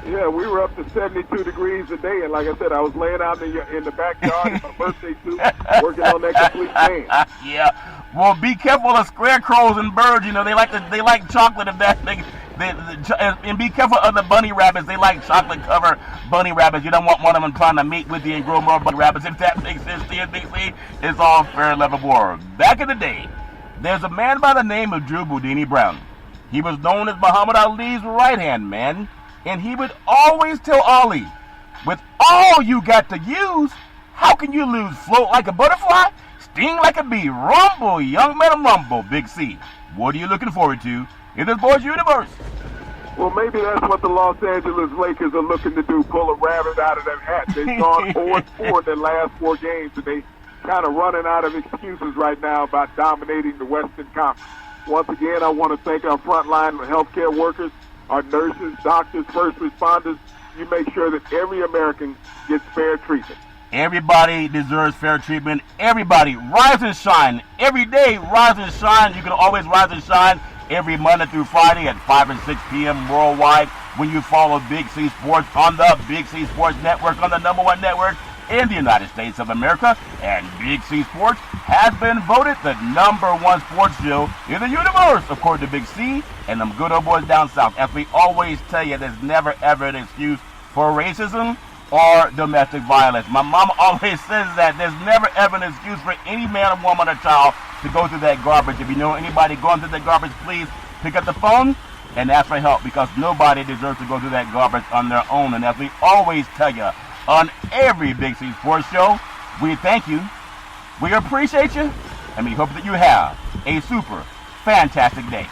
Yeah, we were up to 72 degrees a day, and like I said, I was laying out in the backyard in my birthday suit, working on that complete fan. Yeah. Well, be careful of scarecrows and birds. They like chocolate if that thing. And be careful of the bunny rabbits. They like chocolate-covered bunny rabbits. You don't want one of them trying to mate with you and grow more bunny rabbits. If that makes sense to you, Big C, it's all fair and love of war. Back in the day, there's a man by the name of Drew Boudini Brown. He was known as Muhammad Ali's right-hand man, and he would always tell Ali, with all you got to use, how can you lose? Float like a butterfly, sting like a bee, rumble, young man, rumble. Big C, what are you looking forward to in this boys' universe? Well, maybe that's what the Los Angeles Lakers are looking to do, pull a rabbit out of that hat. They've gone 4-4 in their last 4 games, and they kind of running out of excuses right now about dominating the Western Conference. Once again, I want to thank our frontline healthcare workers, our nurses, doctors, first responders. You make sure that every American gets fair treatment. Everybody deserves fair treatment. Everybody, rise and shine. Every day, rise and shine. You can always rise and shine every Monday through Friday at 5 and 6 p.m. worldwide when you follow Big C Sports on the Big C Sports Network, on the #1 network in the United States of America. And Big C Sports has been voted the #1 sports show in the universe, according to Big C and them good old boys down south. As we always tell you, there's never ever an excuse for racism or domestic violence. My mama always says that there's never ever an excuse for any man, woman, or child to go through that garbage. If you know anybody going through that garbage, please pick up the phone and ask for help, because nobody deserves to go through that garbage on their own. And as we always tell you on every Big C Sports show, we thank you, we appreciate you, and we hope that you have a super fantastic day.